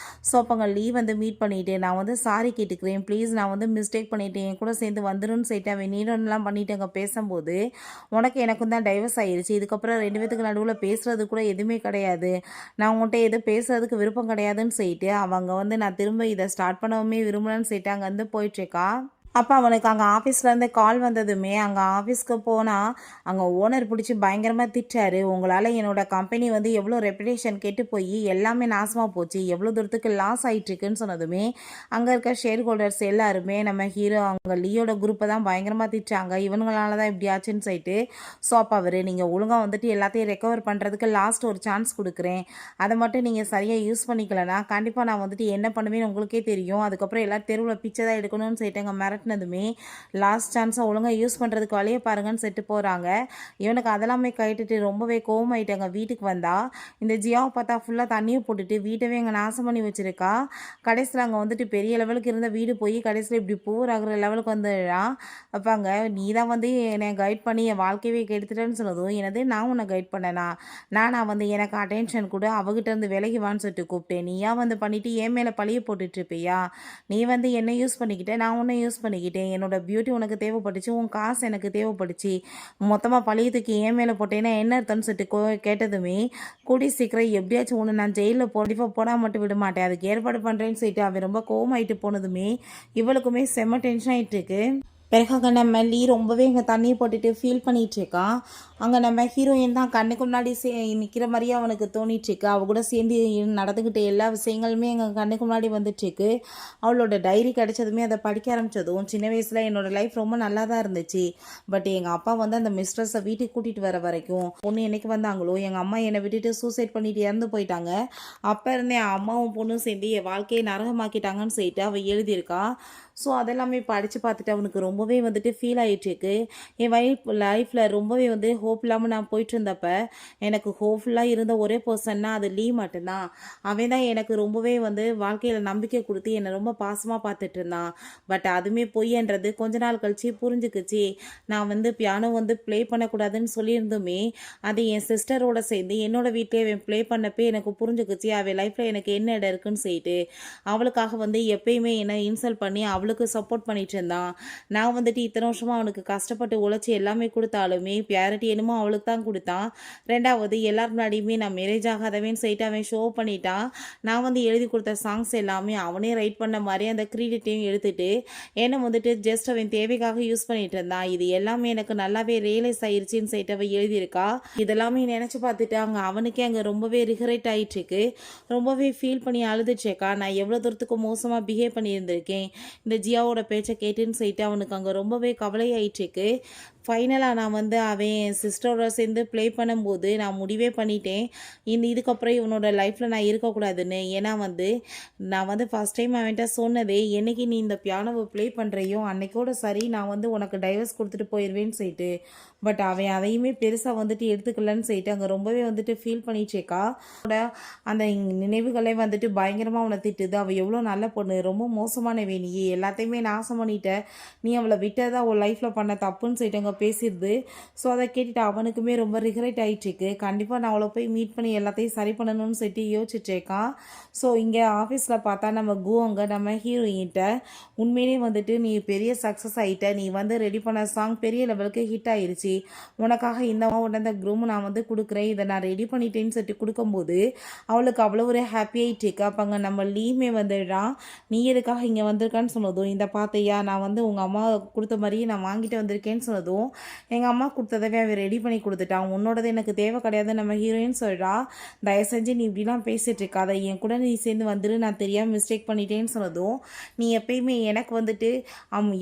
ஸோ அப்போ அங்கே லீவ் வந்து மீட் பண்ணிவிட்டு நான் வந்து சாரி கேட்டுக்கிறேன் ப்ளீஸ், நான் வந்து மிஸ்டேக் பண்ணிவிட்டேன், என் கூட சேர்ந்து வந்துடும்னு சொல்லிட்டு அவன் நீடம்லாம் பண்ணிவிட்டு அங்கே பேசும்போது, உனக்கு எனக்கும் தான் டைவர்ஸ் ஆயிடுச்சு, இதுக்கப்புறம் 2 பேத்துக்கு நடுவில் பேசுகிறது கூட எதுவுமே கிடையாது, நான் உங்கள்கிட்ட எதுவும் பேசுறதுக்கு விருப்பம் கிடையாதுன்னு சொல்லிட்டு அவங்க வந்து நான் திரும்ப இதை ஸ்டார்ட் பண்ணவுமே விரும்பலன்னு சொல்லிட்டு அங்கே வந்து போயிட்டுருக்கா. அப்போ அவனுக்கு அங்கே ஆஃபீஸ்லேருந்து கால் வந்ததுமே அங்கே ஆஃபீஸ்க்கு போனால் அங்கே ஓனர் பிடிச்சி பயங்கரமாக திட்டாரு. உங்களால் என்னோடய கம்பெனி வந்து எவ்வளோ ரெப்புடேஷன் கெட்டு போய் எல்லாமே நாசமாக போச்சு, எவ்வளோ தூரத்துக்கு லாஸ் ஆகிட்டுருக்குன்னு சொன்னதுமே அங்கே இருக்க ஷேர் ஹோல்டர்ஸ் எல்லாருமே நம்ம ஹீரோ அவங்க லீயோட குரூப்பை தான் பயங்கரமாக திட்டாங்க, இவங்களால தான் இப்படி ஆச்சுன்னு சொல்லிட்டு. ஸோ அப்போ அவர் நீங்கள் ஒழுங்காக வந்துட்டு எல்லாத்தையும் ரெக்கவர் பண்ணுறதுக்கு லாஸ்ட் ஒரு சான்ஸ் கொடுக்குறேன், அதை மட்டும் நீங்கள் சரியாக யூஸ் பண்ணிக்கலன்னா கண்டிப்பாக நான் வந்துட்டு என்ன பண்ணுவேன்னு உங்களுக்கே தெரியும், அதுக்கப்புறம் எல்லோரும் தெருவில் பிச்சை தான் எடுக்கணும்னு சொல்லிட்டு அங்கே மிரட்டினதுமே லாஸ்ட் சான்ஸை ஒழுங்காக யூஸ் பண்ணுறதுக்கு வழியே பாருங்கன்னு செட்டு போகிறாங்க. இவனுக்கு அதெல்லாமே கைட்டுட்டு ரொம்பவே கோவமாயிட்டாங்க. வீட்டுக்கு வந்தா இந்த ஜியாவை பார்த்தா ஃபுல்லாக தண்ணியை போட்டுட்டு வீட்டவே அங்கே நாசம் பண்ணி வச்சுருக்கா. கடைசியில் அங்கே வந்துட்டு பெரிய லெவலுக்கு இருந்த வீடு போய் கடைசியில் இப்படி பூர் ஆகிற லெவலுக்கு வந்துடுறான். அப்பாங்க நீ தான் வந்து என்னை கைட் பண்ணி என் வாழ்க்கையவே கெடுத்துட்டேன்னு சொன்னதும், எனது நான் உன்னை கைட் பண்ணேனா, நான் வந்து எனக்கு அட்டென்ஷன் கூட அவகிட்ட இருந்து விலகி வான்னு சொல்லிட்டு கூப்பிட்டேன், நீயா வந்து பண்ணிவிட்டு என் மேலே பழிய போட்டுட்ருப்பியா, நீ வந்து என்னை யூஸ் பண்ணிக்கிட்டே நான் உன்னை யூஸ் பண்ணிக்கிட்டேன், என்னோட பியூட்டி உனக்கு தேவைப்பட்டுச்சு, உன் காசு எனக்கு தேவைப்பட்டுச்சு, மொத்தமாக பழியத்துக்கு என் மேலே போட்டேன்னா என்ன அர்த்தம்னு சொல்லிட்டு கேட்டதுமே, கூடி சீக்கிரம் எப்படியாச்சும் ஒன்று நான் ஜெயிலில் போடாமல் மட்டும் விட மாட்டேன், அதுக்கு ஏற்பாடு பண்ணுறேன்னு சொல்லிட்டு அவன் ரொம்ப கோவமாயிட்டு போனதுமே இவளுக்குமே செம்ம டென்ஷன் ஆகிட்டு இருக்கு. பிறகு அங்கே நம்ம லீ ரொம்பவே இங்கே தண்ணியை போட்டுட்டு ஃபீல் பண்ணிகிட்ருக்கான். அங்கே நம்ம ஹீரோயின் தான் கண்ணுக்கு முன்னாடி நிற்கிற மாதிரியே அவனுக்கு தோணிகிட்ருக்கு. அவள் கூட சேர்ந்து நடந்துக்கிட்ட எல்லா விஷயங்களுமே எங்கள் கண்ணுக்கு முன்னாடி வந்துட்டுருக்கு. அவளோட டைரி கிடச்சதுமே அதை படிக்க ஆரம்பித்ததும், சின்ன வயசில் என்னோடய லைஃப் ரொம்ப நல்லா தான் இருந்துச்சு. பட் எங்கள் அப்பா வந்து அந்த மிஸ்ட்ரஸை வீட்டுக்கு கூட்டிகிட்டு வர வரைக்கும் பொண்ணு என்னைக்கு வந்தாங்களோ எங்கள் அம்மா என்னை விட்டுட்டு சூசைட் பண்ணிட்டு இறந்து போயிட்டாங்க. அப்போ இருந்தே அம்மாவும் பொண்ணும் சேர்ந்து என் வாழ்க்கையை நரகமாக்கிட்டாங்கன்னு சொல்லிட்டு அவள் எழுதியிருக்கா. ஸோ அதெல்லாமே படித்து பார்த்துட்டு அவனுக்கு ரொம்பவே வந்துட்டு ஃபீல் ஆகிட்டுருக்கு. என் லைஃப்பில் ரொம்பவே வந்து ஹோப் இல்லாமல் நான் போயிட்டு இருந்தப்ப எனக்கு ஹோப்ஃபுல்லாக இருந்த ஒரே பர்சன்னா அது லீ மட்டும்தான். அவன் தான் எனக்கு ரொம்பவே வந்து வாழ்க்கையில் நம்பிக்கை கொடுத்து என்னை ரொம்ப பாசமாக பார்த்துட்டு இருந்தான். பட் அதுவுமே பொய்யன்றது கொஞ்ச நாள் கழிச்சு புரிஞ்சுக்குச்சு. நான் வந்து பியானோ வந்து ப்ளே பண்ணக்கூடாதுன்னு சொல்லியிருந்துமே அது என் சிஸ்டரோட சேர்ந்து என்னோட வீட்டிலே அவன் ப்ளே பண்ணப்போ எனக்கு புரிஞ்சுக்குச்சு அவன் லைஃப்பில் எனக்கு என்ன இடம் இருக்குன்னு சொல்லிட்டு. அவளுக்காக வந்து எப்பயுமே என்னை இன்சல்ட் பண்ணி அவளுக்கு சப்போர்ட் பண்ணிட்டு இருந்தான். நான் வந்துட்டு இத்தனை வருஷமாக அவனுக்கு கஷ்டப்பட்டு உழைச்சி எல்லாமே கொடுத்தாலுமே பியாரிட்டி என்னமோ அவளுக்கு தான் கொடுத்தான். ரெண்டாவது எல்லார் முன்னாடியுமே நான் மேரேஜ் ஆகாதவன் சொல்லிட்டு அவன் ஷோ பண்ணிட்டான். நான் வந்து எழுதி கொடுத்த சாங்ஸ் எல்லாமே அவனே ரைட் பண்ண மாதிரி அந்த கிரெடிட்டையும் எடுத்துட்டு என்னை வந்துட்டு ஜஸ்ட் அவன் தேவைக்காக யூஸ் பண்ணிட்டு இருந்தான். இது எல்லாமே எனக்கு நல்லாவே ரியலைஸ் ஆயிடுச்சின்னு சொல்லிட்டு அவன் எழுதியிருக்கா. இதெல்லாமே நினச்சி பார்த்துட்டு அங்கே அவனுக்கே அங்கே ரொம்பவே ரிகரெட் ஆகிட்டுருக்கு. ரொம்பவே ஃபீல் பண்ணி அழுதுச்சேக்கா. நான் எவ்வளோ தூரத்துக்கு மோசமாக பிஹேவ் பண்ணியிருந்திருக்கேன் இந்த ஜியாவோட பேச்சை கேட்டுன்னு சொல்லிட்டு அவனுக்கு அங்கே ரொம்பவே கவலையாயிட்டுருக்கு. ஃபைனலாக நான் வந்து அவன் என் சிஸ்டரோட சேர்ந்து ப்ளே பண்ணும்போது நான் முடிவே பண்ணிட்டேன் இதுக்கப்புறம் இவனோட லைஃப்பில் நான் இருக்கக்கூடாதுன்னு. ஏன்னா வந்து நான் வந்து ஃபஸ்ட் டைம் அவன்கிட்ட சொன்னதே என்னைக்கு நீ இந்த பியானோவை ப்ளே பண்ணுறியோ அன்னைக்கோட சரி நான் வந்து உனக்கு டைவர்ஸ் கொடுத்துட்டு போயிடுவேன்னு சொல்லிட்டு. பட் அவன் அதையுமே பெருசாக வந்துட்டு எடுத்துக்கலன்னு சொல்லிட்டு அங்கே ரொம்பவே வந்துட்டு ஃபீல் பண்ணிச்சேக்கா. அந்த நினைவுகளே வந்துட்டு பயங்கரமாக அவனை திட்டுது. அவள் எவ்வளோ நல்ல பொண்ணு, ரொம்ப மோசமானவே, நீ எல்லாத்தையுமே நாசம் பண்ணிட்ட, நீ அவளை விட்டதா அவள் லைஃப்பில் பண்ண தப்புன்னு சொல்லிட்டு அங்கே பேசிடுது. ஸோ அதை கேட்டுட்டு அவனுக்குமே ரொம்ப ரிகரெட் ஆகிட்டுருக்கு. கண்டிப்பாக நான் அவளை போய் மீட் பண்ணி எல்லாத்தையும் சரி பண்ணணும்னு சொல்லிட்டு யோசிச்சுட்ருக்கான். ஸோ இங்கே ஆஃபீஸில் பார்த்தா நம்ம அங்கே நம்ம ஹீரோயின்கிட்ட உண்மையிலே வந்துட்டு நீ பெரிய சக்ஸஸ் ஆகிட்ட, நீ வந்து ரெடி பண்ண சாங் பெரிய லெவலுக்கு ஹிட் ஆயிடுச்சு, உனக்காக இந்த உடனே க்ரூம் நான் வந்து கொடுக்குறேன், இதை நான் ரெடி பண்ணிட்டேன்னு சொல்லிட்டு கொடுக்கும்போது அவளுக்கு அவ்வளோ ஒரு ஹாப்பி ஆகிட்டுருக்கு. அப்போ அங்கே நம்ம லீமே வந்துடுறான். நீ எதுக்காக இங்கே வந்திருக்கான்னு சொன்னதும், இந்த பார்த்தையா நான் வந்து உங்கள் அம்மா கொடுத்த மாதிரியே நான் வாங்கிட்டு வந்திருக்கேன்னு சொன்னதும் எங்கள் அம்மா கொடுத்ததவே அவன் ரெடி பண்ணி கொடுத்துட்டான், உன்னோடது எனக்கு தேவை கிடையாது நம்ம ஹீரோயின் சொல்கிறா. தயவு செஞ்சு நீ இப்படிலாம் பேசிகிட்டு இருக்காத, என் கூட நீ சேர்ந்து வந்துரு, நான் தெரியாமல் மிஸ்டேக் பண்ணிட்டேன்னு சொன்னதும் நீ எப்பயுமே எனக்கு வந்துட்டு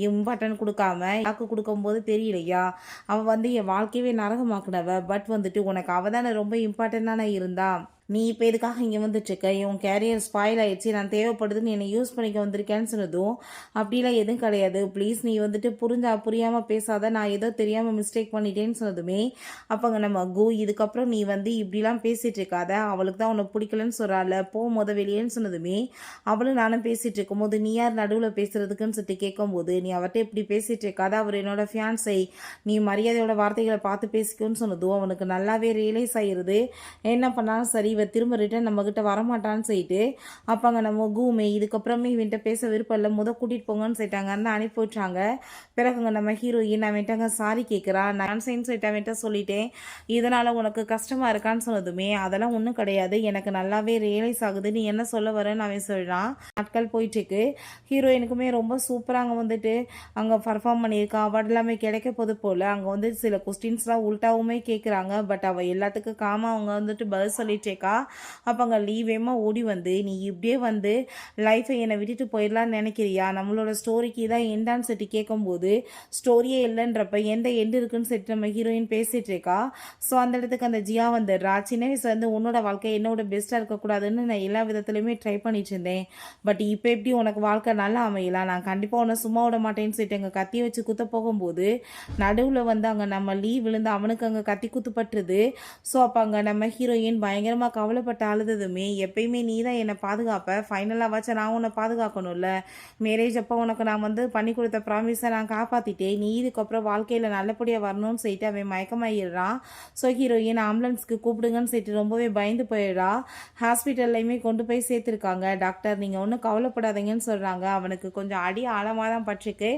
இம்பார்ட்டன் கொடுக்காம யாருக்கு கொடுக்கும்போது தெரியலையா, அவள் வந்து என் வாழ்க்கையவே நரகமாக்குனவ, பட் வந்துட்டு உனக்கு அவள் தானே ரொம்ப இம்பார்ட்டண்டான இருந்தா, நீ இப்போ எதுக்காக இங்கே வந்துட்டுருக்க, உன் கேரியர் ஸ்பாயில் ஆகிடுச்சு, நான் தேவைப்படுதுன்னு என்னை யூஸ் பண்ணிக்க வந்திருக்கேன்னு சொன்னதும் அப்படிலாம் எதுவும் கிடையாது, ப்ளீஸ் நீ வந்துட்டு புரியாமல் பேசாத, நான் ஏதோ தெரியாமல் மிஸ்டேக் பண்ணிட்டேன்னு சொன்னதுமே அப்போங்க நம்ம இதுக்கப்புறம் நீ வந்து இப்படிலாம் பேசிகிட்டு இருக்காத, அவளுக்கு தான் உன்னை பிடிக்கலன்னு சொல்கிறாள், போகும்போது வெளியேன்னு சொன்னதுமே அவளும் நானும் பேசிகிட்டு இருக்கும்போது நீ யார் நடுவில் பேசுகிறதுக்குன்னு சொல்லிட்டு கேட்கும்போது நீ அவர்கிட்ட இப்படி பேசிகிட்டு இருக்காத, அவர் என்னோட ஃபியான்ஸை, நீ மரியாதையோட வார்த்தைகளை பார்த்து பேசிக்கோன்னு சொன்னதும் அவனுக்கு நல்லாவே ரியலைஸ் ஆகிடுது. என்ன பண்ணாலும் சரி இவ திரும்ப ரிட்டன் நம்மக்கிட்ட வரமாட்டான்னு சொல்லிட்டு அப்பாங்க நம்ம இதுக்கப்புறமே இவன்கிட்ட பேச விருப்பம் இல்லை, கூட்டிகிட்டு போங்கன்னு சொல்லிட்டாங்கன்னு அனுப்பி வச்சாங்க. பிறகுங்க நம்ம ஹீரோயின் அவன்ட்டாங்க சாரி கேட்குறா, நான் சொல்லிட்டு அவன்கிட்ட சொல்லிட்டேன், இதனால் உனக்கு கஷ்டமாக இருக்கான்னு சொன்னதுமே அதெல்லாம் ஒன்றும் கிடையாது, எனக்கு நல்லாவே ரியலைஸ் ஆகுது, நீ என்ன சொல்ல வரேன்னு அவன் சொல்கிறான். நாட்கள் போயிட்டுருக்கு. ஹீரோயினுக்குமே ரொம்ப சூப்பராக அங்கே வந்துட்டு அங்கே பர்ஃபார்ம் பண்ணியிருக்கா, அவார்டு எல்லாமே கிடைக்க போது போல். அங்கே வந்து சில கொஸ்டின்ஸ்லாம் உல்ட்டாவுமே கேட்குறாங்க. பட் அவள் எல்லாத்துக்கும் காமாக அவங்க வந்துட்டு பதில் சொல்லிட்டேக்கா. அப்போ அங்கே லீவேமா ஓடி வந்து நீ இப்படியே வந்து லைஃப்பை என்னை விட்டுட்டு போயிடலான்னு நினைக்கிறியா, நம்மளோட ஸ்டோரிக்கு தான் எண்டான்னு சொல்லிட்டு கேட்கும்போது ஸ்டோரியே இல்லைன்றப்ப எந்த எண்டு இருக்குன்னு சொல்லிட்டு நம்ம ஹீரோயின் பேசிகிட்டு இருக்கா. ஸோ அந்த இடத்துக்கு அந்த ஜியா வந்துடுறா. சின்ன வயசுல வந்து உன்னோட வாழ்க்கை என்னோட பெஸ்ட்டாக இருக்கக்கூடாதுன்னு நான் எல்லா விதத்துலையுமே ட்ரை பண்ணிட்டு இருந்தேன், பட் இப்போ எப்படி உனக்கு வாழ்க்கை நல்லா அமையலாம், நான் கண்டிப்பாக உன்னை சும்மா விட மாட்டேன்னு சொல்லிட்டு அங்கே கத்தியை வச்சு குத்த போகும்போது நடுவில் வந்து அங்கே நம்ம விழுந்து அவனுக்கு அங்கே கத்தி குத்துப்பட்டுருது. ஸோ அப்போ அங்கே நம்ம ஹீரோயின் பயங்கரமாக கவலைப்பட்டு அழுததுமே எப்பயுமே நீ தான் என்னை பாதுகாப்ப, ஃபைனலாக வச்ச நான் உன்னை பாதுகாக்கணும்ல, மேரேஜ் அப்போ உனக்கு நான் வந்து பண்ணி கொடுத்த ப்ராமிஸை நான் காப்பாற்றிட்டேன், நீ இதுக்கப்புறம் வாழ்க்கையில் நல்லபடியாக வரணும்னு சொல்லிட்டு அவன் மயக்கமாயிடுறான். ஸோ ஹீரோயின் ஆம்புலன்ஸ்க்கு கூப்பிடுங்கன்னு சொல்லிட்டு ரொம்பவே பயந்து போயிடுறா. ஹாஸ்பிட்டல்லையுமே கொண்டு போய் சேர்த்துருக்காங்க. டாக்டர் நீங்கள் ஒன்றும் கவலைப்படாதீங்கன்னு சொல்கிறாங்க. அவனுக்கு கொஞ்சம் அடி ஆழமாக தான் பட்டிருக்கு,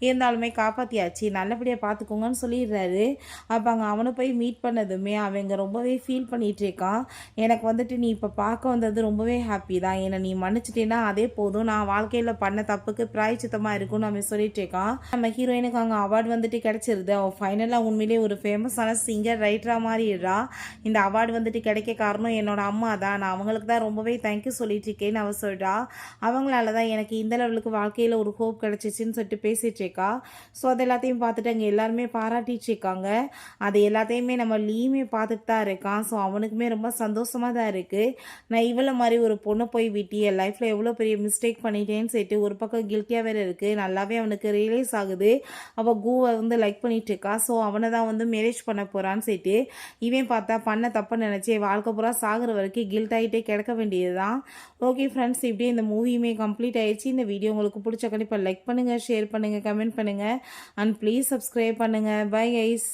இருந்தாலுமே காப்பாற்றியாச்சு, நல்லபடியாக பார்த்துக்கோங்கன்னு சொல்லிடுறாரு. அப்போ அங்கே அவனை போய் மீட் பண்ணதுமே அவங்க ரொம்பவே ஃபீல் பண்ணிகிட்டு இருக்கான். எனக்கு வந்துட்டு நீ இப்போ பார்க்க வந்தது ரொம்பவே ஹாப்பி தான். என்னை நீ மன்னிச்சிட்டேன்னா அதே போதும். நான் வாழ்க்கையில் பண்ண தப்புக்கு பிராயச்சித்தமாக இருக்கும்னு நம்ம சொல்லிட்டு இருக்கான். நம்ம ஹீரோயினுக்கு அங்கே அவார்டு வந்துட்டு கிடச்சிருது. அவள் ஃபைனலாக உண்மையிலே ஒரு ஃபேமஸான சிங்கர் ரைட்டராக மாறிடுறா. இந்த அவார்டு வந்துட்டு கிடைக்க காரணம் என்னோட அம்மா தான். நான் அவங்களுக்கு தான் ரொம்பவே தேங்க்யூ சொல்லிட்டு இருக்கேன்னு அவள் சொல்கிறா. அவங்களால தான் எனக்கு இந்த லெவலுக்கு வாழ்க்கையில் ஒரு ஹோப் கிடச்சிச்சின்னு சொல்லிட்டு பேசிகிட்டு இருக்கா. ஸோ அது எல்லாத்தையும் பார்த்துட்டு அங்கே எல்லாருமே பாராட்டிட்டு இருக்காங்க. அது எல்லாத்தையுமே நம்ம லீயுமே பார்த்துட்டு தான் இருக்கான். ஸோ அவனுக்குமே ரொம்ப சந்தோஷமாக தான் இருக்குது. நான் இவ்வளோ மாதிரி ஒரு பொண்ணை போய் விட்டு என் லைஃப்பில் எவ்வளோ பெரிய மிஸ்டேக் பண்ணிட்டேன்னு சொல்லிட்டு ஒரு பக்கம் கில்ட்டியாக வேறு இருக்குது. நல்லாவே அவனுக்கு ரியலைஸ் ஆகுது. அவள் கூவை வந்து லைக் பண்ணிட்டு இருக்கா. ஸோ அவனை தான் வந்து மேரேஜ் பண்ண போகிறான்னு சொல்லிட்டு இவன் பார்த்தா பண்ண தப்பை நினச்சி வாழ்க்கை பூரா சாகிற வரைக்கும் கில்ட் ஆகிட்டே கிடக்க வேண்டியது தான். ஓகே ஃப்ரெண்ட்ஸ், இப்படியே இந்த மூவியுமே கம்ப்ளீட் ஆயிடுச்சு. இந்த வீடியோ உங்களுக்கு பிடிச்ச கண்டிப்பாக லைக் பண்ணுங்கள், ஷேர் பண்ணுங்கள், கமெண்ட் பண்ணுங்கள் அண்ட் ப்ளீஸ் சப்ஸ்கிரைப் பண்ணுங்கள். Bye guys.